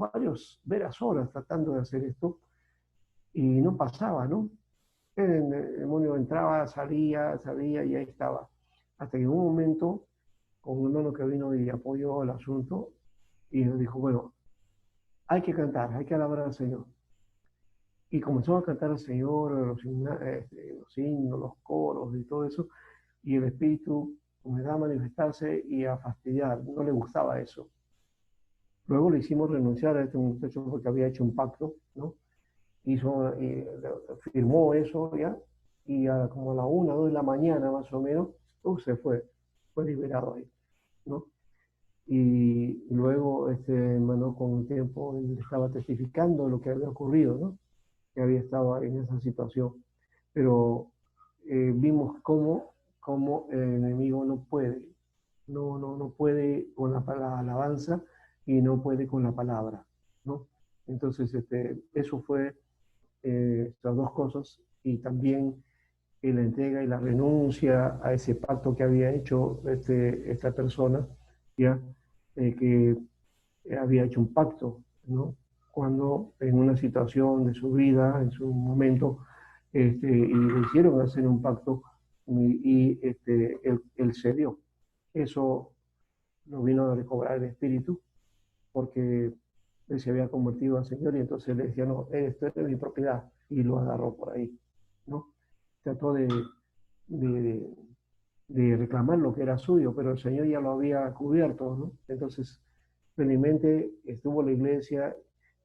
[SPEAKER 1] varias horas tratando de hacer esto y no pasaba, ¿no? El demonio entraba, salía y ahí estaba. Hasta que en un momento, con un hermano que vino y apoyó el asunto, y nos dijo, bueno, hay que cantar, hay que alabar al Señor. Y comenzó a cantar al Señor, los himnos, los coros y todo eso, y el Espíritu comenzó a manifestarse y a fastidiar, no le gustaba eso. Luego le hicimos renunciar a este muchacho porque había hecho un pacto, ¿no? Firmó eso ya, y como a la 1, 2 de la mañana más o menos, se fue liberado ahí, ¿no? Y luego este hermano con el tiempo él estaba testificando lo que había ocurrido, ¿no? Que había estado en esa situación. Pero vimos cómo el enemigo no puede, no puede con la alabanza y no puede con la palabra, ¿no? Entonces, eso fue estas dos cosas y también la entrega y la renuncia a ese pacto que había hecho esta persona, ya que había hecho un pacto, ¿no? Cuando en una situación de su vida, en su momento, y le hicieron hacer un pacto él cedió. Eso lo vino a recobrar el espíritu porque él se había convertido al Señor y entonces le decía, no, esto es mi propiedad, y lo agarró por ahí, ¿no? Trató de, de reclamar lo que era suyo, pero el Señor ya lo había cubierto, ¿no? Entonces, felizmente estuvo la iglesia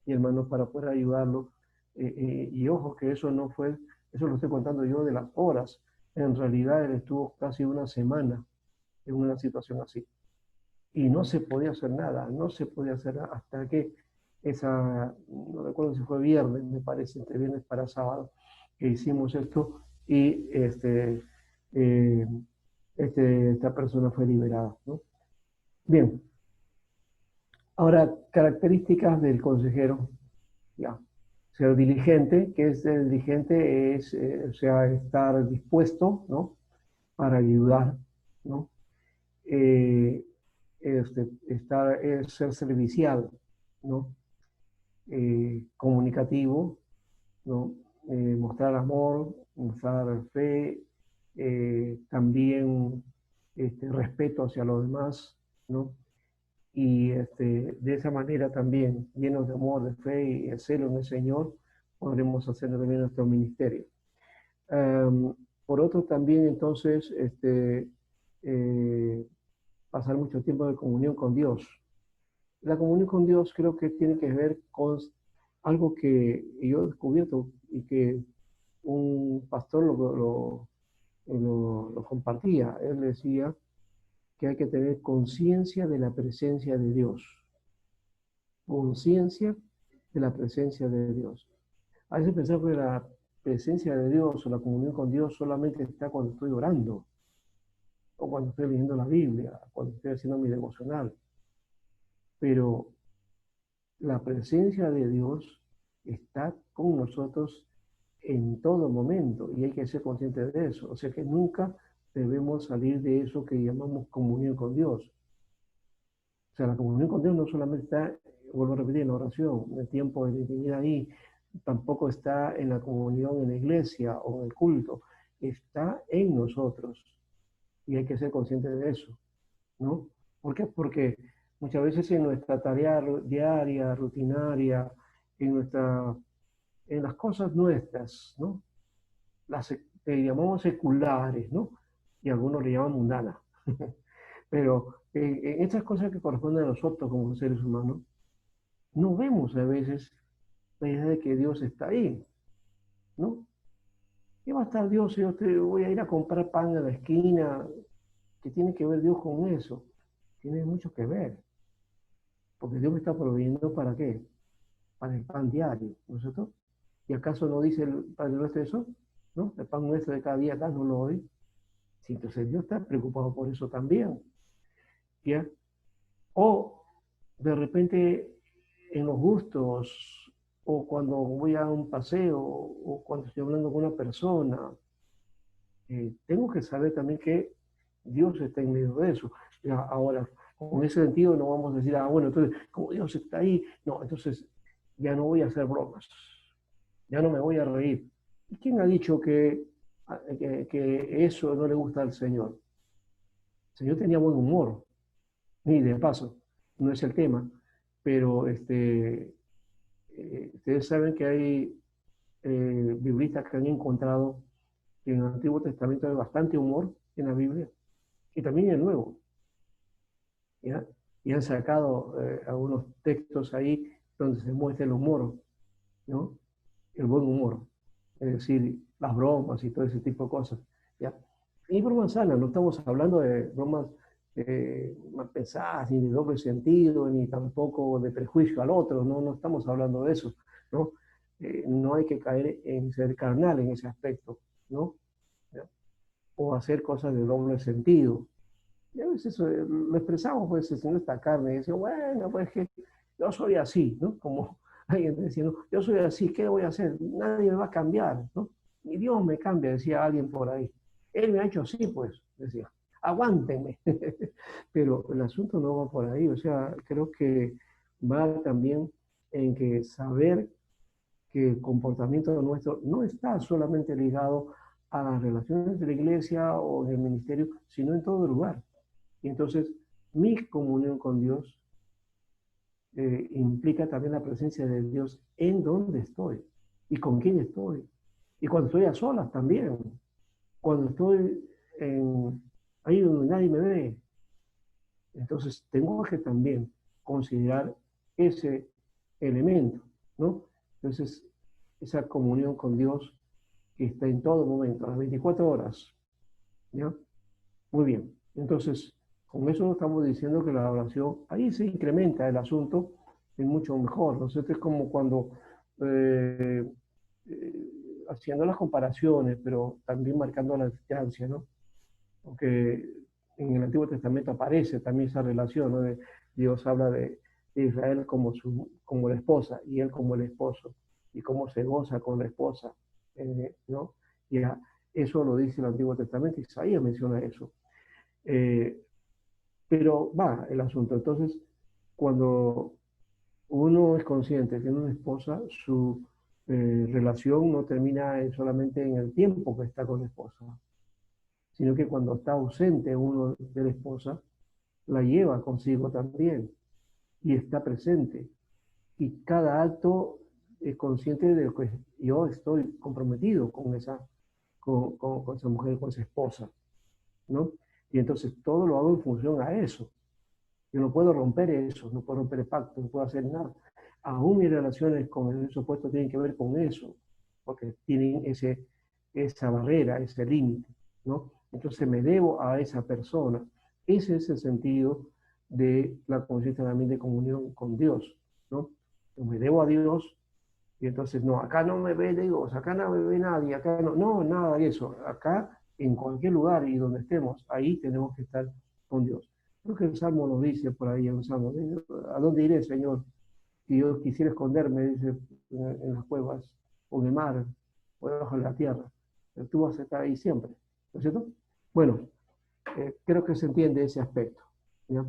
[SPEAKER 1] y hermanos para poder ayudarlo. Y ojo que eso no fue, eso lo estoy contando yo de las horas. En realidad él estuvo casi una semana en una situación así y no se podía hacer nada, no se podía hacer nada hasta que no recuerdo si fue viernes, me parece, entre viernes para sábado, que hicimos esto y eh, esta persona fue liberada, ¿no? Bien, ahora características del consejero, ya. Ser diligente, que es el diligente es, o sea, estar dispuesto, ¿no? Para ayudar, ¿no? Eh, ser servicial, ¿no? Comunicativo, ¿no? Mostrar amor, mostrar fe, también respeto hacia los demás, ¿no? Y de esa manera también, llenos de amor, de fe y de celo en el Señor, podremos hacer también nuestro ministerio. Por otro, también entonces, eh, pasar mucho tiempo de comunión con Dios. La comunión con Dios creo que tiene que ver con algo que yo he descubierto y que un pastor lo compartía. Él decía que hay que tener conciencia de la presencia de Dios. Conciencia de la presencia de Dios. A veces pensamos que la presencia de Dios o la comunión con Dios solamente está cuando estoy orando, o cuando estoy leyendo la Biblia, cuando estoy haciendo mi devocional. Pero la presencia de Dios está con nosotros en todo momento y hay que ser conscientes de eso. O sea que nunca debemos salir de eso que llamamos comunión con Dios. O sea, la comunión con Dios no solamente está, vuelvo a repetir, en la oración, en el tiempo de la intimidad ahí, tampoco está en la comunión en la iglesia o en el culto, está en nosotros y hay que ser consciente de eso, ¿no? ¿Por qué? Porque muchas veces en nuestra tarea diaria, rutinaria, en nuestra, en las cosas nuestras, ¿no? Las que llamamos seculares, ¿no? Y algunos le llaman mundanas. Pero en estas cosas que corresponden a nosotros como seres humanos, no vemos a veces la idea de que Dios está ahí, ¿no? ¿Qué va a estar Dios si yo te voy a ir a comprar pan a la esquina? ¿Qué tiene que ver Dios con eso? Tiene mucho que ver, porque Dios me está proveyendo ¿para qué? Para el pan diario, ¿no es cierto? ¿Y acaso no dice el Padre nuestro eso? ¿No? El pan nuestro de cada día, dánoslo hoy. Sí, entonces Dios está preocupado por eso también, ¿ya? O de repente en los gustos, o cuando voy a un paseo, o cuando estoy hablando con una persona, tengo que saber también que Dios está en medio de eso. Ya, ahora, con ese sentido no vamos a decir, ah, bueno, entonces, como Dios está ahí, no, entonces ya no voy a hacer bromas, ya no me voy a reír. ¿Y quién ha dicho que eso no le gusta al Señor? El Señor tenía buen humor, ni de paso, no es el tema, pero ustedes saben que hay biblistas que han encontrado que en el Antiguo Testamento hay bastante humor en la Biblia y también en el Nuevo, ¿ya? Y han sacado algunos textos ahí donde se muestra el humor, ¿no? El buen humor, es decir, las bromas y todo ese tipo de cosas, ¿ya? Y bromas sanas, no estamos hablando de bromas mal pensadas, ni de doble sentido, ni tampoco de prejuicio al otro, no, no estamos hablando de eso, ¿no? No hay que caer en ser carnal en ese aspecto, ¿no? ¿Ya? O hacer cosas de doble sentido. Y a veces lo expresamos, pues, en esta carne, y decía, bueno, pues que yo soy así, ¿no? Como alguien decía, ¿no? Yo soy así, ¿qué voy a hacer? Nadie me va a cambiar, ¿no? Ni Dios me cambia, decía alguien por ahí. Él me ha hecho así, pues, decía, aguántenme. Pero el asunto no va por ahí, o sea, creo que va también en que saber que el comportamiento nuestro no está solamente ligado a las relaciones de la iglesia o del ministerio, sino en todo lugar. Y entonces mi comunión con Dios implica también la presencia de Dios en donde estoy y con quién estoy. Y cuando estoy a solas también, cuando estoy ahí donde nadie me ve. Entonces tengo que también considerar ese elemento, ¿no? Entonces, esa comunión con Dios que está en todo momento, a las 24 horas, ¿ya? Muy bien. Entonces, con eso estamos diciendo que la oración, ahí se incrementa el asunto, es mucho mejor. ¿No? Esto es como cuando, eh, haciendo las comparaciones, pero también marcando la distancia, ¿no? Porque en el Antiguo Testamento aparece también esa relación, ¿no? Dios habla de Israel como, como la esposa y él como el esposo, y cómo se goza con la esposa, ¿no? Y eso lo dice el Antiguo Testamento, Isaías menciona eso. Eh, pero va el asunto. Entonces, cuando uno es consciente que tiene una esposa, su relación no termina solamente en el tiempo que está con la esposa, sino que cuando está ausente uno de la esposa, la lleva consigo también y está presente. Y cada acto es consciente de que yo estoy comprometido con esa mujer, con esa esposa, ¿no? Y entonces todo lo hago en función a eso. Yo no puedo romper eso, no puedo romper el pacto, no puedo hacer nada. Aún mis relaciones con el supuesto tienen que ver con eso, porque tienen esa barrera, ese límite, ¿no? Entonces me debo a esa persona. Ese es el sentido de la conciencia también de comunión con Dios, ¿no? Yo me debo a Dios y entonces, no, acá no me ve Dios, acá no me ve nadie, acá no, no, nada de eso. Acá, en cualquier lugar y donde estemos, ahí tenemos que estar con Dios. Creo que el Salmo nos dice por ahí, un Salmo, ¿a dónde iré, Señor? Si yo quisiera esconderme, dice, en las cuevas, o en el mar, o debajo de la tierra. Pero tú vas a estar ahí siempre, ¿no es cierto? Bueno, creo que se entiende ese aspecto, ¿ya?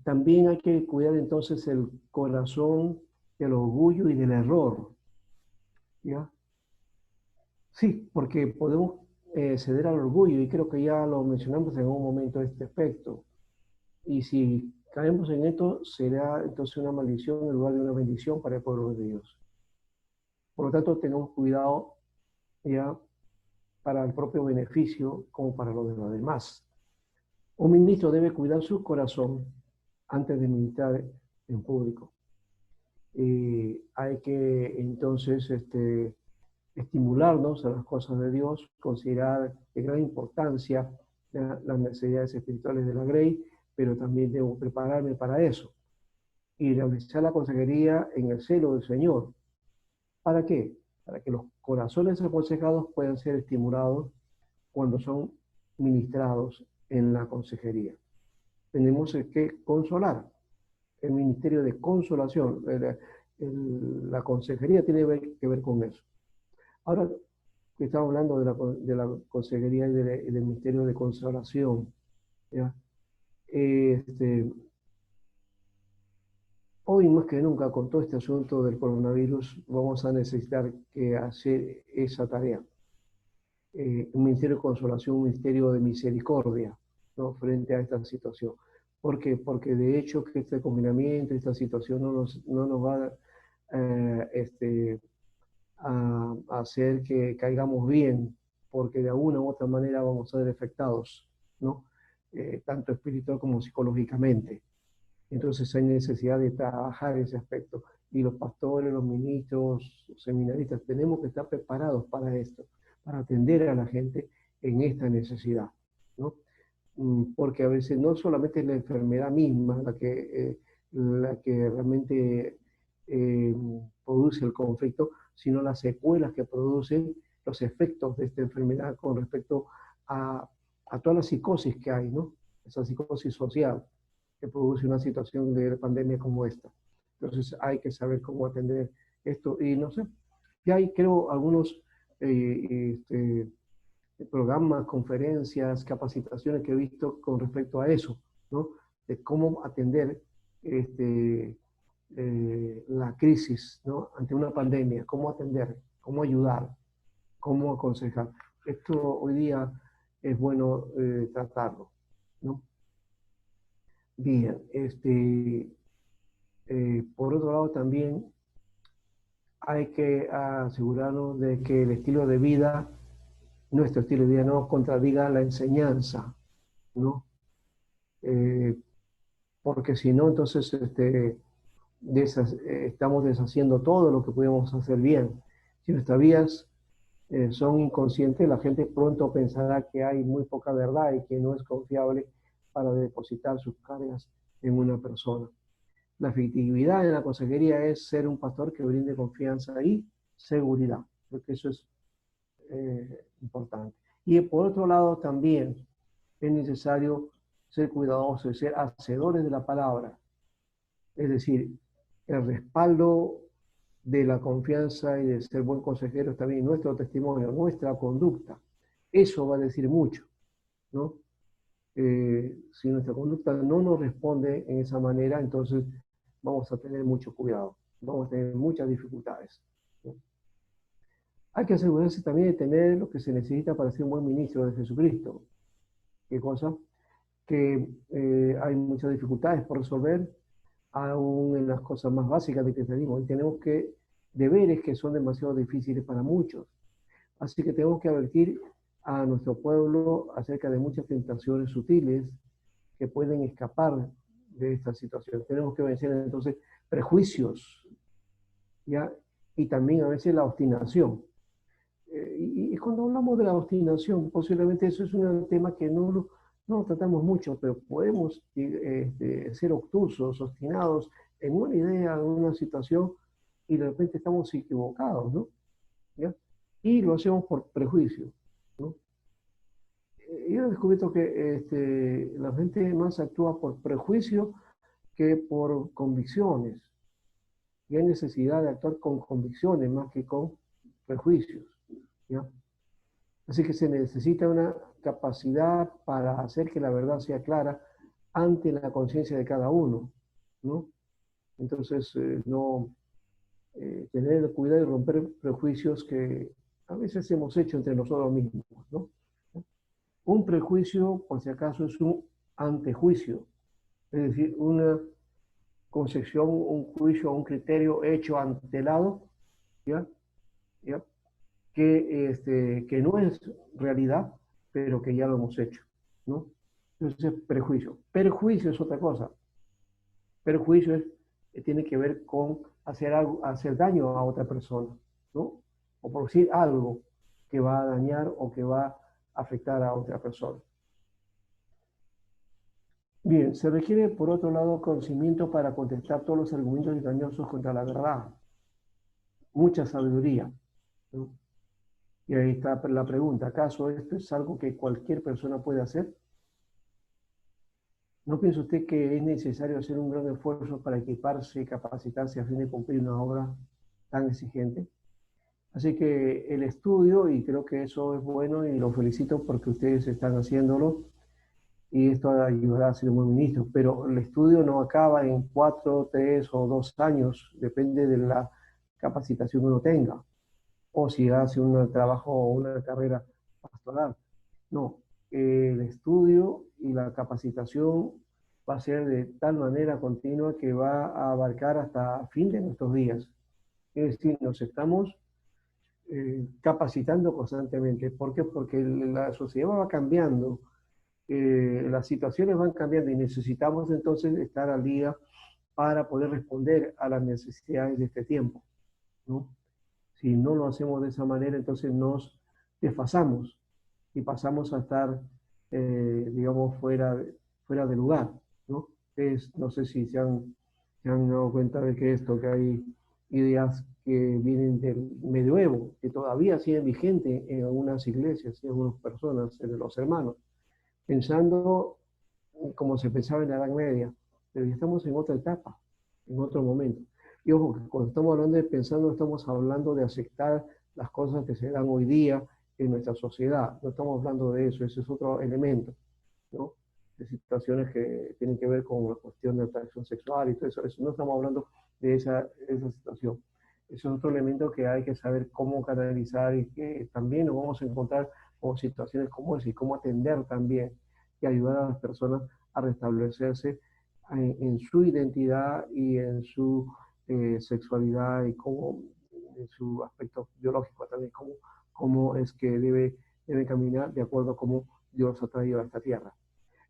[SPEAKER 1] También hay que cuidar entonces el corazón del orgullo y del error, ¿ya? Sí, porque podemos ceder al orgullo y creo que ya lo mencionamos en un momento este aspecto. Y si caemos en esto, será entonces una maldición en lugar de una bendición para el pueblo de Dios. Por lo tanto, tenemos cuidado ya para el propio beneficio como para lo de los demás. Un ministro debe cuidar su corazón antes de ministrar en público. Hay que entonces estimularnos a las cosas de Dios, considerar de gran importancia las necesidades espirituales de la Grey, pero también debo prepararme para eso y realizar la consejería en el celo del Señor. ¿Para qué? Para que los corazones aconsejados puedan ser estimulados cuando son ministrados en la consejería. Tenemos que consolar, el ministerio de consolación, la consejería tiene que ver con eso. Ahora que estamos hablando de la consejería y del ministerio de consolación, ¿ya? Hoy más que nunca con todo este asunto del coronavirus vamos a necesitar que hacer esa tarea. Un ministerio de consolación, un ministerio de misericordia, ¿no? Frente a esta situación. ¿Por qué? Porque de hecho que este confinamiento, esta situación no nos va a hacer que caigamos bien, porque de alguna u otra manera vamos a ser afectados, ¿no? Tanto espiritual como psicológicamente. Entonces hay necesidad de trabajar ese aspecto. Y los pastores, los ministros, los seminaristas, tenemos que estar preparados para esto, para atender a la gente en esta necesidad, ¿no? Porque a veces no solamente es la enfermedad misma la que realmente eh, produce el conflicto, sino las secuelas que producen los efectos de esta enfermedad con respecto a toda la psicosis que hay, ¿no? Esa psicosis social que produce una situación de pandemia como esta. Entonces hay que saber cómo atender esto. Y no sé, ya hay creo algunos programas, conferencias, capacitaciones que he visto con respecto a eso, ¿no? De cómo atender la crisis, ¿no? Ante una pandemia, cómo atender, cómo ayudar, cómo aconsejar. Esto hoy día es bueno tratarlo, ¿no? Bien, por otro lado también hay que asegurarnos de que el estilo de vida, nuestro estilo de vida no contradiga la enseñanza, ¿no? Eh, Porque si no, entonces estamos deshaciendo todo lo que podemos hacer bien. Si nuestras vidas son inconscientes, la gente pronto pensará que hay muy poca verdad y que no es confiable para depositar sus cargas en una persona. La efectividad en la consejería es ser un pastor que brinde confianza y seguridad, porque eso es importante. Y por otro lado también es necesario ser cuidadosos, ser hacedores de la palabra, es decir, el respaldo de la confianza y de ser buen consejero también nuestro testimonio, nuestra conducta. Eso va a decir mucho, ¿no? Si nuestra conducta no nos responde en esa manera, entonces vamos a tener mucho cuidado, vamos a tener muchas dificultades, ¿no? Hay que asegurarse también de tener lo que se necesita para ser un buen ministro de Jesucristo. ¿Qué cosa? Que hay muchas dificultades por resolver, aún en las cosas más básicas del cristianismo. Y tenemos deberes que son demasiado difíciles para muchos. Así que tenemos que advertir a nuestro pueblo acerca de muchas tentaciones sutiles que pueden escapar de esta situación. Tenemos que vencer entonces prejuicios, ¿ya? Y también a veces la obstinación. Y cuando hablamos de la obstinación, posiblemente eso es un tema que no lo tratamos mucho, pero podemos ser obtusos, obstinados en una idea, en una situación, y de repente estamos equivocados, ¿no? ¿Ya? Y lo hacemos por prejuicio, ¿no? Yo he descubierto que la gente más actúa por prejuicio que por convicciones. Y hay necesidad de actuar con convicciones más que con prejuicios, ¿ya? Así que se necesita una capacidad para hacer que la verdad sea clara ante la conciencia de cada uno, ¿no? Entonces, no tener cuidado y romper prejuicios que a veces hemos hecho entre nosotros mismos, ¿no? Un prejuicio, por si acaso, es un antejuicio, es decir, una concepción, un juicio, un criterio hecho antelado, ¿ya? ¿Ya? Que no es realidad, pero que ya lo hemos hecho, ¿no? Entonces, prejuicio. Perjuicio es otra cosa. Perjuicio tiene que ver con hacer algo, hacer daño a otra persona, ¿no? O producir algo que va a dañar o que va a afectar a otra persona. Bien, se requiere, por otro lado, conocimiento para contestar todos los argumentos engañosos contra la verdad. Mucha sabiduría, ¿no? Y ahí está la pregunta, ¿acaso esto es algo que cualquier persona puede hacer? ¿No piensa usted que es necesario hacer un gran esfuerzo para equiparse y capacitarse a fin de cumplir una obra tan exigente? Así que el estudio, y creo que eso es bueno y lo felicito porque ustedes están haciéndolo, y esto ayudará a ser un buen ministro, pero el estudio no acaba en 4, 3 o 2 años, depende de la capacitación que uno tenga, o si hace un trabajo o una carrera pastoral. No, el estudio y la capacitación va a ser de tal manera continua que va a abarcar hasta fin de nuestros días. Es decir, nos estamos capacitando constantemente. ¿Por qué? Porque la sociedad va cambiando, las situaciones van cambiando y necesitamos entonces estar al día para poder responder a las necesidades de este tiempo, ¿no? Si no lo hacemos de esa manera, entonces nos desfasamos y pasamos a estar, digamos, fuera de lugar, ¿no? No sé si se han dado cuenta de que esto, que hay ideas que vienen del medioevo, que todavía siguen vigentes en algunas iglesias y en algunas personas, en los hermanos, pensando como se pensaba en la Edad Media, pero ya estamos en otra etapa, en otro momento. Y ojo, que cuando estamos hablando de pensando, estamos hablando de aceptar las cosas que se dan hoy día en nuestra sociedad. No estamos hablando de eso, ese es otro elemento, ¿no? De situaciones que tienen que ver con la cuestión de atracción sexual y todo eso. Eso no estamos hablando de esa situación. Eso es otro elemento que hay que saber cómo canalizar y que también nos vamos a encontrar con situaciones como esa y cómo atender también y ayudar a las personas a restablecerse en su identidad y en su sexualidad y como en su aspecto biológico también, cómo es que debe caminar de acuerdo a cómo Dios ha traído a esta tierra.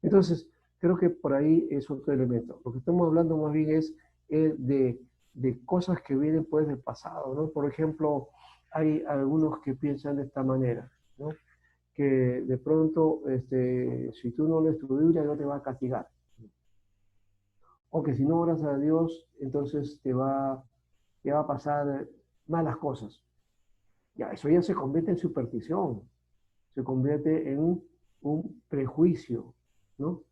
[SPEAKER 1] Entonces, creo que por ahí es otro elemento. Lo que estamos hablando más bien es de cosas que vienen pues del pasado, ¿no? Por ejemplo, hay algunos que piensan de esta manera, ¿no? Que de pronto, si tú no lees tu Biblia, Dios te va a castigar. O que si no oras a Dios, entonces te va a pasar malas cosas. Ya, eso ya se convierte en superstición, se convierte en un prejuicio, ¿no?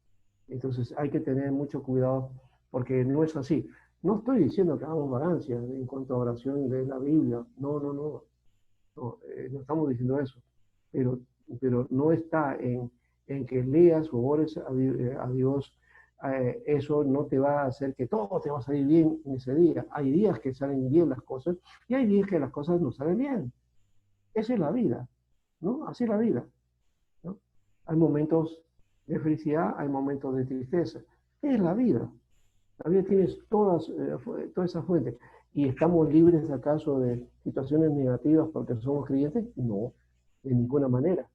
[SPEAKER 1] Entonces hay que tener mucho cuidado porque no es así. No estoy diciendo que hagamos vagancia en cuanto a oración de la Biblia, no, no, no, no estamos diciendo eso, pero, pero no está en que leas o ores a Dios, eso no te va a hacer que todo te va a salir bien en ese día. Hay días que salen bien las cosas y hay días que las cosas no salen bien. Esa es la vida, ¿no? Así es la vida, ¿no? Hay momentos de felicidad, hay momentos de tristeza. Es la vida. La vida tiene todas esas fuentes. ¿Y estamos libres acaso de situaciones negativas porque somos creyentes? No, de ninguna manera.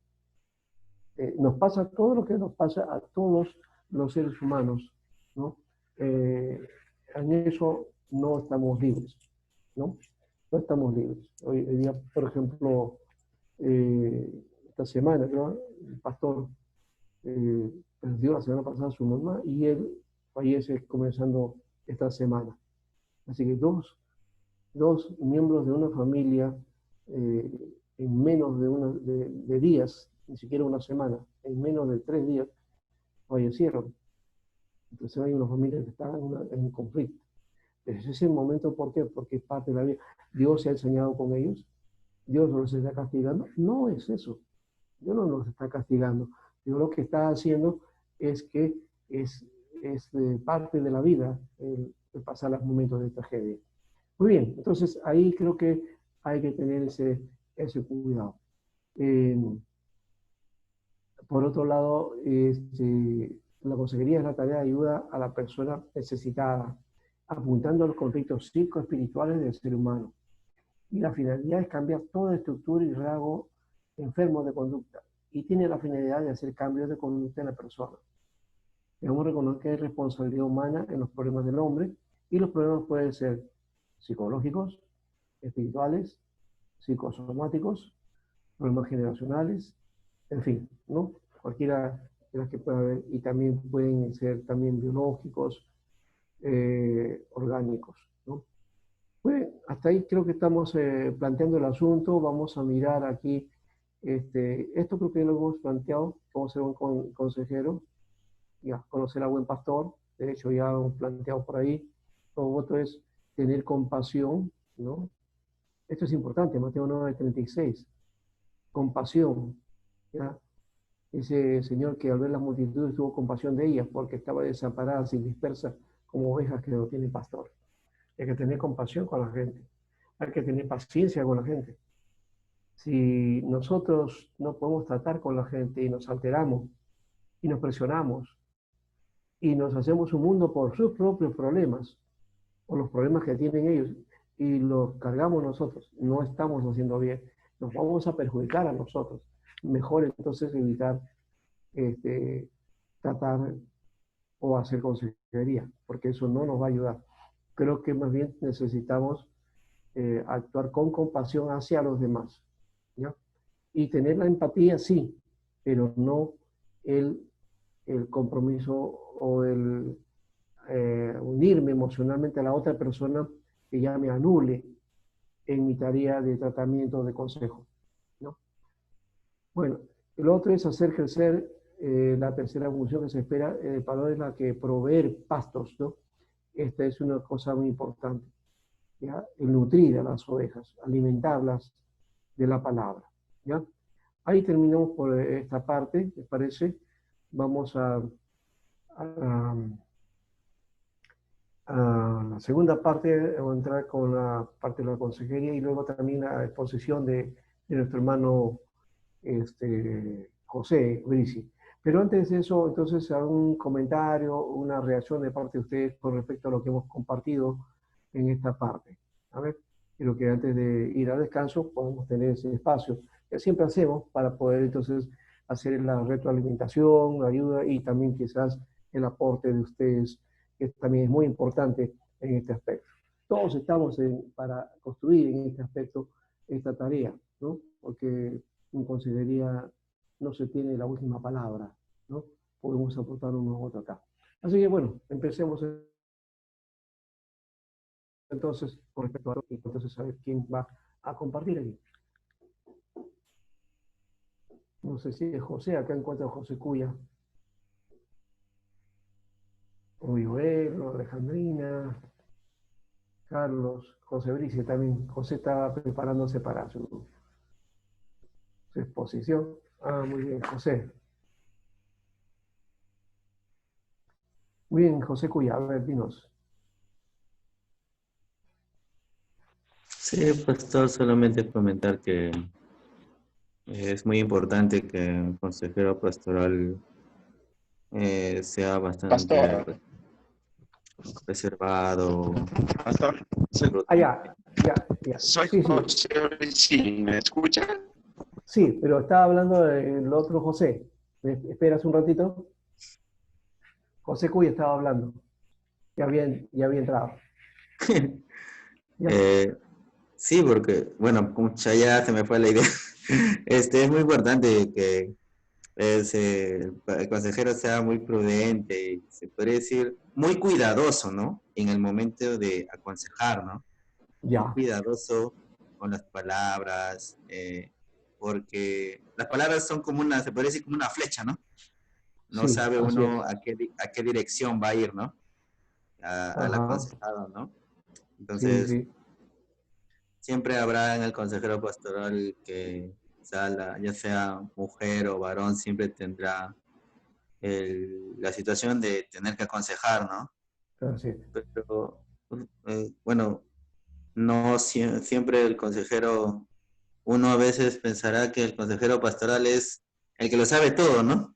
[SPEAKER 1] Nos pasa todo lo que nos pasa a todos los seres humanos, ¿no? En eso no estamos libres, ¿no? No estamos libres. Hoy día, por ejemplo, esta semana, ¿no? El pastor perdió la semana pasada a su mamá y él fallece comenzando esta semana. Así que dos miembros de una familia en menos de días, ni siquiera una semana, en menos de 3 días, fallecieron. Entonces hay una familia que está en un conflicto. Pero ese es el momento, ¿por qué? Porque es parte de la vida. Dios se ha enseñado con ellos, Dios no los está castigando. No es eso. Dios no los está castigando. Dios lo que está haciendo es que es es parte de la vida el pasar los momentos de tragedia. Muy bien, entonces ahí creo que hay que tener ese cuidado. Por otro lado, la consejería es la tarea de ayuda a la persona necesitada, apuntando a los conflictos psicoespirituales del ser humano. Y la finalidad es cambiar toda estructura y rasgo enfermo de conducta. Y tiene la finalidad de hacer cambios de conducta en la persona. Debemos reconocer que hay responsabilidad humana en los problemas del hombre, y los problemas pueden ser psicológicos, espirituales, psicosomáticos, problemas generacionales, en fin, ¿no? Cualquiera de las que pueda haber, y también pueden ser también biológicos, orgánicos, ¿no? Pues hasta ahí creo que estamos planteando el asunto. Vamos a mirar aquí, esto creo que lo hemos planteado, cómo ser un consejero, ya, conocer a buen pastor, de hecho ya lo hemos planteado por ahí. Lo otro es tener compasión, ¿no? Esto es importante, Mateo 9:36, compasión, ¿ya? Ese Señor que al ver las multitudes tuvo compasión de ellas porque estaba desamparadas y dispersas como ovejas que no tienen pastor. Hay que tener compasión con la gente, hay que tener paciencia con la gente. Si nosotros no podemos tratar con la gente y nos alteramos y nos presionamos y nos hacemos un mundo por sus propios problemas o los problemas que tienen ellos y los cargamos nosotros, no estamos haciendo bien, nos vamos a perjudicar a nosotros. Mejor entonces evitar tratar o hacer consejería, porque eso no nos va a ayudar. Creo que más bien necesitamos actuar con compasión hacia los demás, ¿ya? Y tener la empatía, sí, pero no el, el compromiso o el unirme emocionalmente a la otra persona que ya me anule en mi tarea de tratamiento de consejo, ¿no? Bueno, lo otro es hacer crecer la tercera función que se espera del pastor, es la que proveer pastos, ¿no? Esta es una cosa muy importante, ¿ya? El nutrir a las ovejas, alimentarlas de la palabra, ¿ya? Ahí terminamos por esta parte, ¿les parece? Vamos a, a la segunda parte, vamos a entrar con la parte de la consejería y luego también la exposición de nuestro hermano José Brici. Pero antes de eso, entonces, algún comentario, una reacción de parte de ustedes con respecto a lo que hemos compartido en esta parte. A ver, creo que antes de ir al descanso podemos tener ese espacio que siempre hacemos para poder entonces hacer la retroalimentación, la ayuda y también quizás el aporte de ustedes, que también es muy importante en este aspecto. Todos estamos para construir en este aspecto esta tarea, ¿no? Porque en consejería no se tiene la última palabra, ¿no? Podemos aportar unos otros acá. Así que bueno, empecemos entonces con respecto a entonces a ver quién va a compartir aquí. No sé si es José, acá encuentro a José Cuya, o Joel, o Alejandrina, Carlos, José Brice también. José estaba preparándose para su exposición. Ah, muy bien, José. Muy bien, José Cuya, a ver, dinos.
[SPEAKER 3] Sí, pastor, solamente comentar que es muy importante que un consejero pastoral sea bastante
[SPEAKER 4] Pastor,
[SPEAKER 3] reservado,
[SPEAKER 4] pastor,
[SPEAKER 1] Ah,
[SPEAKER 3] prudente.
[SPEAKER 1] ya.
[SPEAKER 4] soy
[SPEAKER 1] Sí, sí,
[SPEAKER 4] José Oricini, ¿me escucha?
[SPEAKER 1] sí, pero estaba hablando del otro José. ¿Me esperas un ratito? José Cuy estaba hablando. Ya había entrado. ¿Ya?
[SPEAKER 3] Eh, sí, porque, bueno, como ya se me fue la idea. Es muy importante que el consejero sea muy prudente y se podría decir muy cuidadoso, ¿no? En el momento de aconsejar, ¿no? Muy
[SPEAKER 1] Ya.
[SPEAKER 3] cuidadoso con las palabras, porque las palabras son como una, se podría decir como una flecha, ¿no? No
[SPEAKER 1] Sí,
[SPEAKER 3] sabe
[SPEAKER 1] así
[SPEAKER 3] uno
[SPEAKER 1] es.
[SPEAKER 3] a qué dirección va a ir, ¿no? Al
[SPEAKER 1] Ajá.
[SPEAKER 3] aconsejado, ¿no?
[SPEAKER 1] Sí,
[SPEAKER 3] Entonces,
[SPEAKER 1] sí.
[SPEAKER 3] siempre habrá en el consejero pastoral que ya sea mujer o varón, siempre tendrá la situación de tener que aconsejar, ¿no?
[SPEAKER 1] Así es.
[SPEAKER 3] Pero, bueno, no siempre el consejero, uno a veces pensará que el consejero pastoral es el que lo sabe todo, ¿no?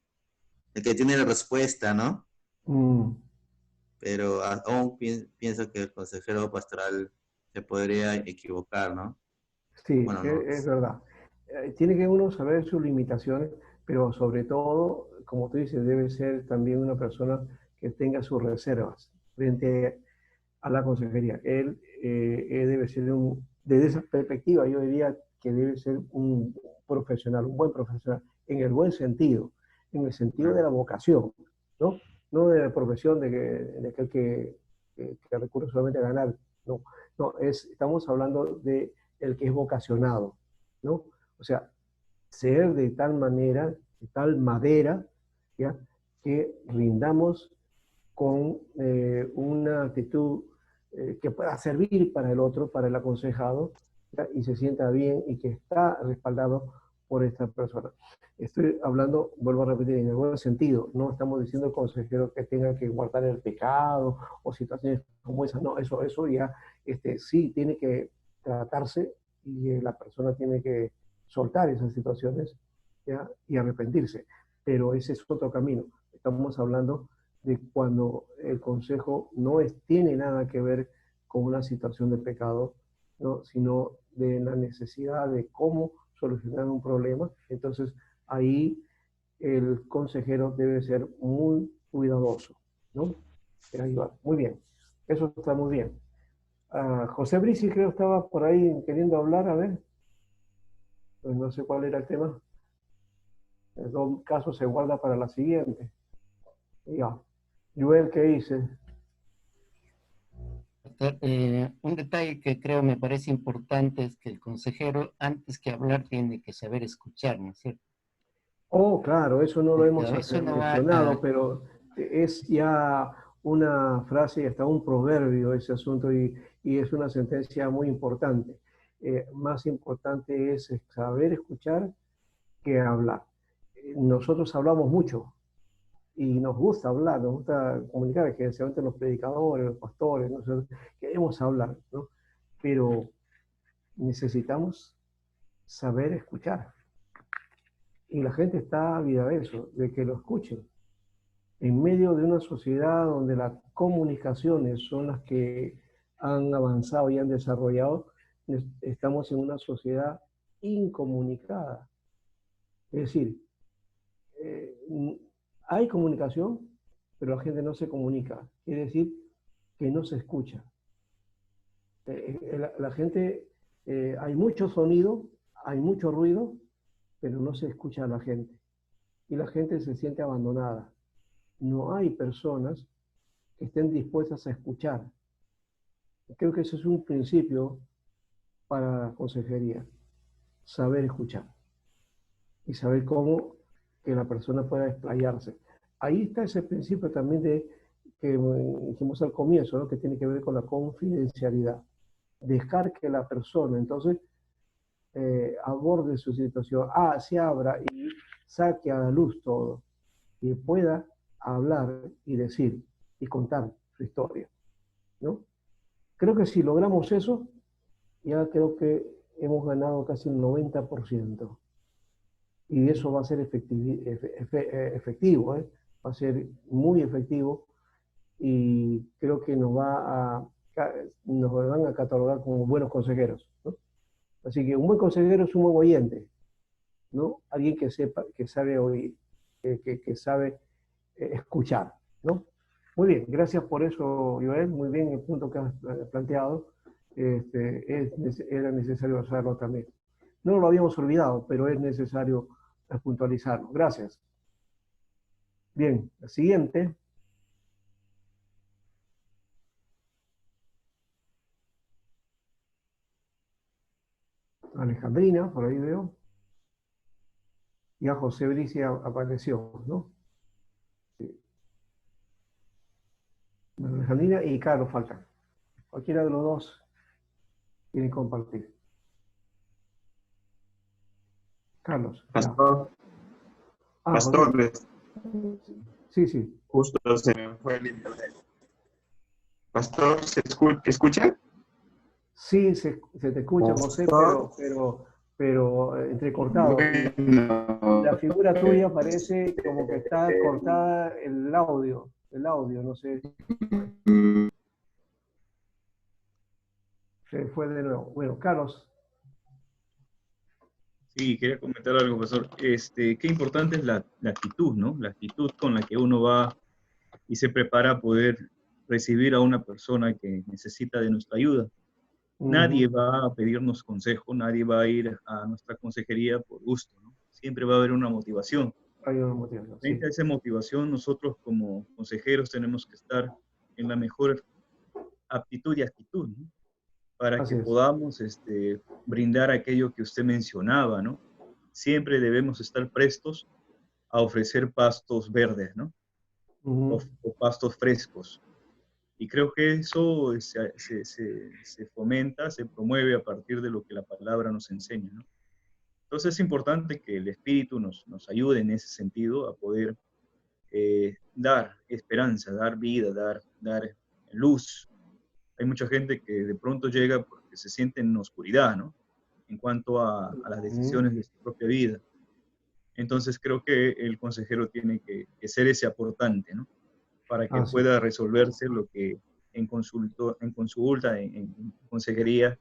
[SPEAKER 3] El que tiene la respuesta, ¿no?
[SPEAKER 1] Mm,
[SPEAKER 3] Pero aún pienso que el consejero pastoral se podría equivocar, ¿no?
[SPEAKER 1] sí,
[SPEAKER 3] Bueno, no.
[SPEAKER 1] es verdad. Tiene que uno saber sus limitaciones, pero sobre todo, como tú dices, debe ser también una persona que tenga sus reservas frente a la consejería. Él debe ser desde esa perspectiva, yo diría que debe ser un profesional, un buen profesional, en el buen sentido, en el sentido de la vocación, ¿no? No de la profesión de aquel que recurre solamente a ganar, no, no, estamos hablando de el que es vocacionado, ¿no? O sea, ser de tal manera, de tal madera, ¿ya? Que rindamos con una actitud que pueda servir para el otro, para el aconsejado, ¿ya? Y se sienta bien y que está respaldado por esta persona. Estoy hablando, vuelvo a repetir, en el buen sentido. No estamos diciendo al consejero que tenga que guardar el pecado o situaciones como esa. No, eso ya sí tiene que tratarse y la persona tiene que soltar esas situaciones, ¿ya? Y arrepentirse. Pero ese es otro camino. Estamos hablando de cuando el consejo no tiene nada que ver con una situación de pecado, ¿no? Sino de la necesidad de cómo solucionar un problema. Entonces, ahí el consejero debe ser muy cuidadoso, ¿no? Ahí va. Muy bien, eso está muy bien. José Brici creo estaba por ahí queriendo hablar, a ver, pues no sé cuál era el tema. En todo caso se guarda para la siguiente. Ya. Joel, ¿qué dice?
[SPEAKER 5] Un detalle que creo me parece importante es que el consejero, antes que hablar, tiene que saber escuchar, ¿no es cierto?
[SPEAKER 1] Oh, claro, eso no lo
[SPEAKER 5] Porque
[SPEAKER 1] hemos
[SPEAKER 5] a veces uno va
[SPEAKER 1] mencionado, pero es ya una frase y hasta un proverbio ese asunto y es una sentencia muy importante. Más importante es saber escuchar que hablar. Nosotros hablamos mucho y nos gusta hablar, nos gusta comunicar, especialmente los predicadores, los pastores, nosotros queremos hablar, ¿no? Pero necesitamos saber escuchar. Y la gente está ávida de eso, de que lo escuchen. En medio de una sociedad donde las comunicaciones son las que han avanzado y han desarrollado, estamos en una sociedad incomunicada. Es decir, hay comunicación, pero la gente no se comunica. Quiere decir que no se escucha. La gente, hay mucho sonido, hay mucho ruido, pero no se escucha a la gente. Y la gente se siente abandonada. No hay personas que estén dispuestas a escuchar. Creo que ese es un principio para la consejería, saber escuchar y saber cómo que la persona pueda explayarse. Ahí está ese principio también que dijimos al comienzo, ¿no? Que tiene que ver con la confidencialidad. Dejar que la persona entonces aborde su situación, se abra y saque a la luz todo y pueda hablar y decir y contar su historia, ¿no? Creo que si logramos eso, ya creo que hemos ganado casi un 90%. Y eso va a ser efectivo, ¿eh? Va a ser muy efectivo y creo que nos van a catalogar como buenos consejeros, ¿no? Así que un buen consejero es un buen oyente, ¿no? Alguien que sepa, que sabe oír, que sabe escuchar, ¿no? Muy bien, gracias por eso, Joel. Muy bien el punto que has planteado. Era necesario hacerlo también. No lo habíamos olvidado, pero es necesario puntualizarlo. Gracias. Bien, la siguiente. Alejandrina, por ahí veo. Ya José Bricia apareció, ¿no? Sí. Alejandrina y Carlos faltan. Cualquiera de los dos quiere compartir. Carlos, ya.
[SPEAKER 4] Pastor,
[SPEAKER 1] José.
[SPEAKER 4] pastor,
[SPEAKER 1] Sí, sí.
[SPEAKER 4] Justo se me fue el internet. Pastor, ¿se escucha?
[SPEAKER 1] Sí, se te escucha, José,
[SPEAKER 4] Pastor,
[SPEAKER 1] pero entrecortado. Y la
[SPEAKER 4] bueno,
[SPEAKER 1] figura tuya parece como que está cortada el audio, no sé, se fue de nuevo. Bueno, Carlos,
[SPEAKER 2] Sí, quería comentar algo, profesor. Qué importante es la actitud, ¿no? La actitud con la que uno va y se prepara a poder recibir a una persona que necesita de nuestra ayuda. Nadie
[SPEAKER 1] ujú,
[SPEAKER 2] va a pedirnos consejo, nadie va a ir a nuestra consejería por gusto, ¿no? Siempre va a haber una motivación.
[SPEAKER 1] hay una motivación,
[SPEAKER 2] Frente a
[SPEAKER 1] sí,
[SPEAKER 2] esa motivación, nosotros como consejeros tenemos que estar en la mejor aptitud y actitud, ¿no? Para
[SPEAKER 1] así
[SPEAKER 2] que
[SPEAKER 1] es.
[SPEAKER 2] podamos brindar aquello que usted mencionaba, ¿no? Siempre debemos estar prestos a ofrecer pastos verdes, ¿no?
[SPEAKER 1] Ujú,
[SPEAKER 2] O pastos frescos. Y creo que eso se fomenta, se promueve a partir de lo que la palabra nos enseña, ¿no? Entonces es importante que el Espíritu nos ayude en ese sentido a poder dar esperanza, dar vida, dar luz. Hay mucha gente que de pronto llega porque se siente en oscuridad, ¿no? En cuanto a las
[SPEAKER 1] ujú,
[SPEAKER 2] decisiones de su propia vida. Entonces creo que el consejero tiene que ser ese aportante, ¿no? Para que
[SPEAKER 1] así es.
[SPEAKER 2] pueda resolverse lo que en consulta, en consejería,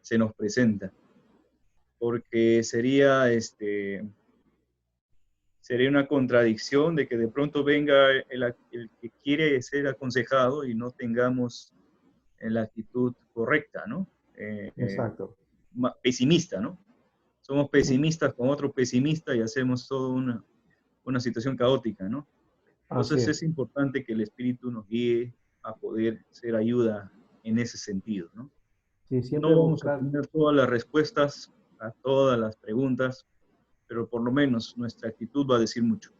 [SPEAKER 2] se nos presenta. Porque sería una contradicción de que de pronto venga el que quiere ser aconsejado y no tengamos la actitud correcta, ¿no?
[SPEAKER 1] Exacto.
[SPEAKER 2] Pesimista, ¿no? Somos
[SPEAKER 1] Ujú,
[SPEAKER 2] pesimistas con otro pesimista y hacemos toda una situación caótica, ¿no?
[SPEAKER 1] así
[SPEAKER 2] Entonces
[SPEAKER 1] es.
[SPEAKER 2] es importante que el Espíritu nos guíe a poder ser ayuda en ese sentido, ¿no?
[SPEAKER 1] Sí, siempre
[SPEAKER 2] No vamos a
[SPEAKER 1] buscar
[SPEAKER 2] tener todas las respuestas a todas las preguntas, pero por lo menos nuestra actitud va a decir mucho,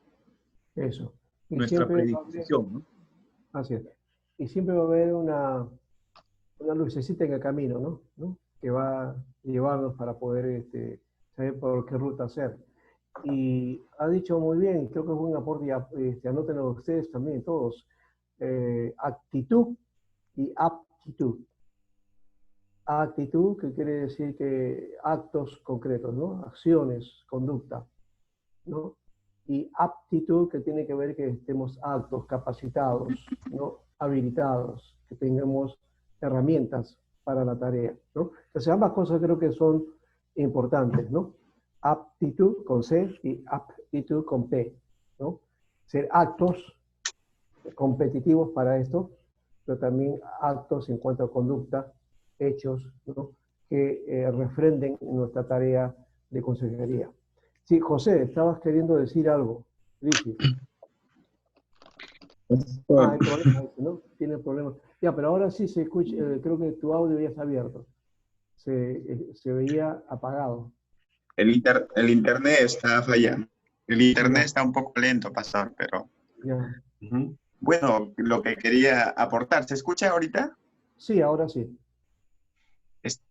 [SPEAKER 1] eso. Y
[SPEAKER 2] nuestra
[SPEAKER 1] siempre va a haber,
[SPEAKER 2] predisposición, ¿no?
[SPEAKER 1] así es. Y siempre va a haber una lucecita en el camino, ¿no? ¿No? Que va a llevarnos para poder saber por qué ruta hacer. Y ha dicho muy bien, y creo que es un aporte, anótenlo ustedes también, todos, actitud y aptitud. Actitud, que quiere decir que actos concretos, ¿no? Acciones, conducta, ¿no? Y aptitud, que tiene que ver que estemos aptos, capacitados, ¿no? Habilitados, que tengamos herramientas para la tarea, ¿no? Entonces ambas cosas creo que son importantes, ¿no? Aptitud con C y aptitud con P, ¿no? Ser actos competitivos para esto, pero también actos en cuanto a conducta, hechos, ¿no? Que refrenden nuestra tarea de consejería. Sí, José, estabas queriendo decir algo. Crisis. Hay problema, ¿no? Tiene problemas. Ya, pero ahora sí se escucha, creo que tu audio ya está abierto. Se veía apagado.
[SPEAKER 4] el internet está fallando. El internet
[SPEAKER 1] Ya,
[SPEAKER 4] está un poco lento, pastor, pero...
[SPEAKER 1] ya.
[SPEAKER 4] Ujú. Bueno, lo que quería aportar, ¿se escucha ahorita?
[SPEAKER 1] Sí, ahora sí.
[SPEAKER 4] Es-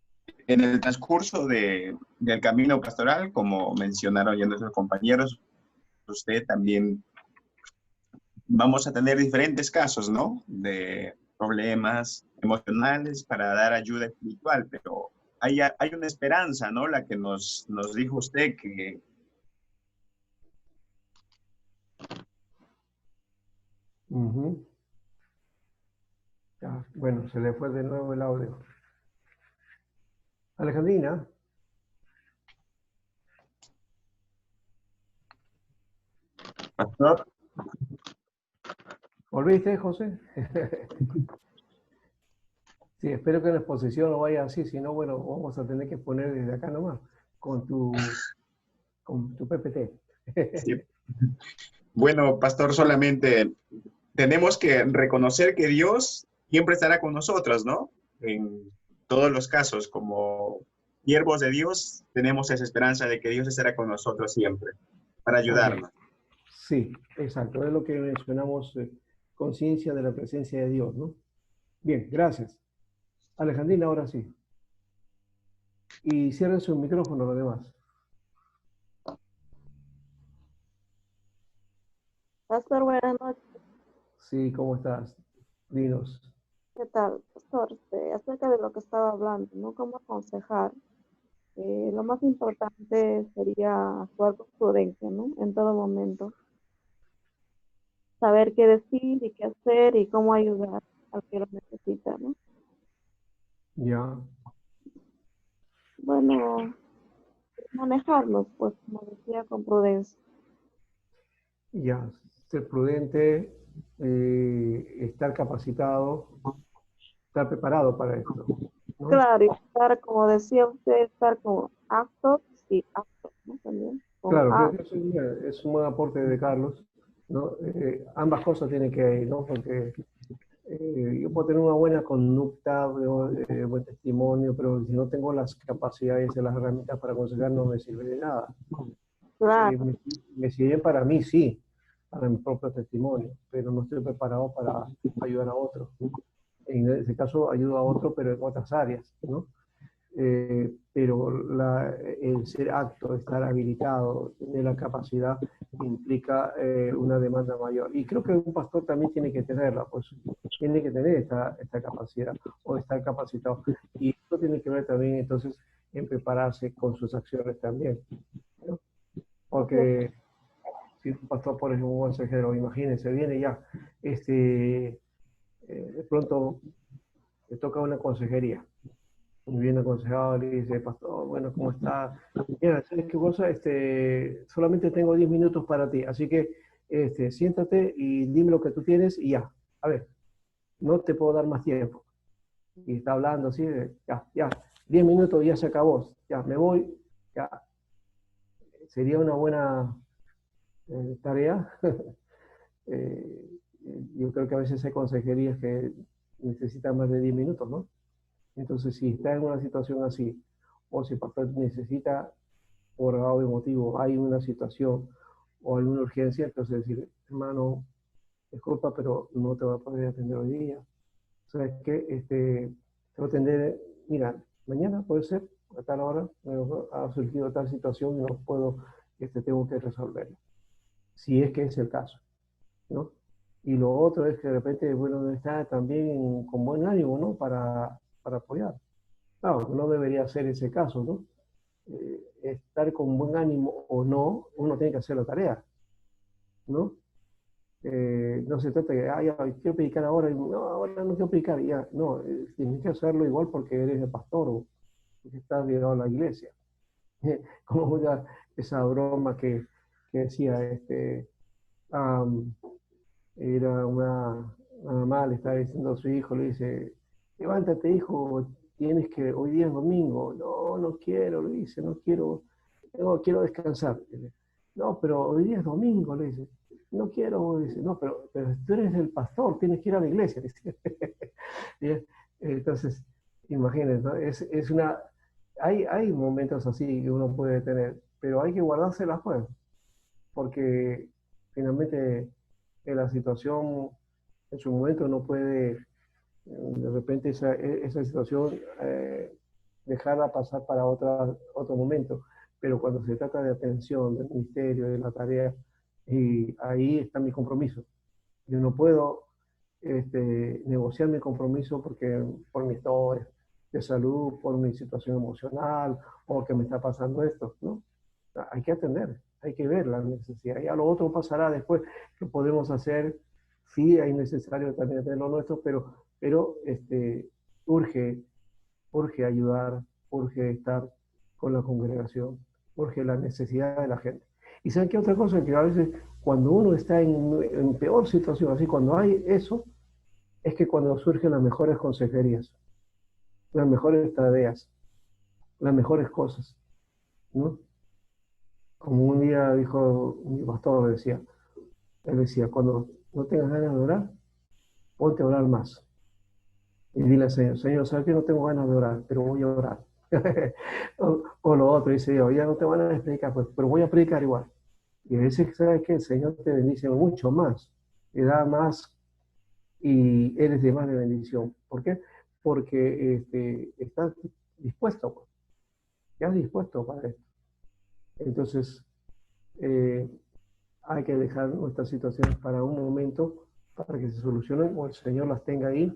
[SPEAKER 4] En el transcurso del camino pastoral, como mencionaron ya nuestros compañeros, usted también vamos a tener diferentes casos, ¿no? De problemas emocionales para dar ayuda espiritual, pero hay una esperanza, ¿no? La que nos dijo usted que
[SPEAKER 1] Ujú. Ya, bueno, se le fue de nuevo el audio. Alejandrina,
[SPEAKER 4] pastor,
[SPEAKER 1] ¿volviste, José? Sí, espero que la exposición no vaya así, si no, bueno, vamos a tener que poner desde acá nomás, con tu PPT.
[SPEAKER 4] sí. Bueno, pastor, solamente tenemos que reconocer que Dios siempre estará con nosotros, ¿no? En todos los casos, como siervos de Dios, tenemos esa esperanza de que Dios estará con nosotros siempre para
[SPEAKER 1] Así es.
[SPEAKER 4] ayudarnos.
[SPEAKER 1] Sí, exacto, es lo que mencionamos, conciencia de la presencia de Dios, ¿no? Bien, gracias. Alejandrina, ahora sí. Y cierren su micrófono, lo demás.
[SPEAKER 6] Pastor, buenas noches.
[SPEAKER 1] Sí, ¿cómo estás? Dinos.
[SPEAKER 6] ¿Qué tal? Pastor, acerca de lo que estaba hablando, ¿no? ¿Cómo aconsejar? Lo más importante sería actuar con prudencia, ¿no? En todo momento. Saber qué decir y qué hacer y cómo ayudar al que lo necesita, ¿no?
[SPEAKER 1] Ya,
[SPEAKER 6] Bueno, manejarnos, pues, como decía, con prudencia.
[SPEAKER 1] ya. Ser prudente, estar capacitado, estar preparado para esto, ¿no?
[SPEAKER 6] Claro, y estar, como decía usted, estar con actos y actos, ¿no? También, con
[SPEAKER 1] Claro, creo
[SPEAKER 6] actos.
[SPEAKER 1] que eso es un buen aporte de Carlos, ¿no? Ambas cosas tienen que ir, ¿no? Porque yo puedo tener una buena conducta, buen testimonio, pero si no tengo las capacidades y las herramientas para aconsejar, no me sirve de nada.
[SPEAKER 6] Claro,
[SPEAKER 1] Me sirve para mí, sí, para mi propio testimonio, pero no estoy preparado para ayudar a otros. En ese caso, ayudo a otro, pero en otras áreas, ¿no? Pero el ser acto, estar habilitado, tener la capacidad, implica una demanda mayor. Y creo que un pastor también tiene que tenerla, pues tiene que tener esta capacidad o estar capacitado. Y esto tiene que ver también entonces en prepararse con sus acciones también, ¿no?
[SPEAKER 6] así es.
[SPEAKER 1] Porque si un pastor, por ejemplo, un consejero, imagínense, viene ya, de pronto le toca una consejería muy bien aconsejado, le dice, pastor, bueno, ¿cómo está? Mira, ¿sabes qué cosa? Solamente tengo 10 minutos para ti, así que siéntate y dime lo que tú tienes y ya. A ver, no te puedo dar más tiempo. Y está hablando así, ya, 10 minutos ya se acabó, ya, me voy, ya. Sería una buena tarea. Eh, yo creo que a veces hay consejerías que necesitan más de 10 minutos, ¿no? Entonces, si está en una situación así, o si el pastor necesita, por algún motivo, hay una situación o alguna urgencia, entonces decir, hermano, disculpa, pero no te voy a poder atender hoy día. ¿Sabes qué? Te voy a atender, mira, mañana puede ser, a tal hora, ha surgido tal situación y no puedo, tengo que resolverlo. Si es que es el caso, ¿no? Y lo otro es que de repente, bueno, está también con buen ánimo, ¿no? Para apoyar. Claro, no debería ser ese caso, ¿no? Estar con buen ánimo o no, uno tiene que hacer la tarea, ¿no? No se trata de, ya, quiero predicar ahora, y, no, ahora no quiero predicar, ya, no, tienes que hacerlo igual porque eres el pastor o porque estás ligado a la iglesia. Como esa broma que decía, um, era una mamá le estaba diciendo a su hijo, le dice, levántate hijo, tienes que, hoy día es domingo, no, no quiero, le dice, no quiero, no, quiero descansar. No, pero hoy día es domingo, le dice, no quiero, dice, no, pero tú eres el pastor, tienes que ir a la iglesia, dice. Entonces, imagínense, ¿no? Hay momentos así que uno puede tener, pero hay que guardárselas pues, porque finalmente la situación en su momento no puede de repente esa situación dejarla pasar para otro momento, pero cuando se trata de atención del ministerio, de la tarea, y ahí está mi compromiso. Yo no puedo negociar mi compromiso porque por mi historia de salud, por mi situación emocional, o que me está pasando esto, ¿no? Hay que atender, hay que ver la necesidad. Ya lo otro pasará después, que podemos hacer, sí, es necesario también tener lo nuestro, pero urge, urge ayudar, urge estar con la congregación, urge la necesidad de la gente. Y ¿saben qué otra cosa? Que a veces cuando uno está en peor situación, así cuando hay eso, es que cuando surgen las mejores consejerías, las mejores tareas, las mejores cosas, ¿no? Como un día dijo mi pastor, él decía, cuando no tengas ganas de orar, ponte a orar más. Y dile al Señor, Señor, sabes que no tengo ganas de orar, pero voy a orar. O lo otro, dice yo, ya no te van a predicar, pues, pero voy a predicar igual. Y a veces, ¿sabes que el Señor te bendice mucho más, te da más y eres de más de bendición? ¿Por qué? Porque estás dispuesto, pues, ya has dispuesto para esto. Entonces, eh, hay que dejar nuestras situaciones para un momento, para que se solucionen, o el Señor las tenga ahí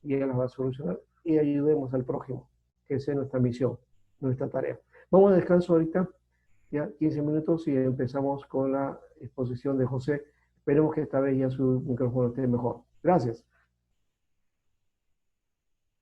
[SPEAKER 1] y Él las va a solucionar, y ayudemos al prójimo, que esa es nuestra misión, nuestra tarea. Vamos a descanso ahorita, ya 15 minutos, y empezamos con la exposición de José. Esperemos que esta vez ya su micrófono esté mejor. Gracias.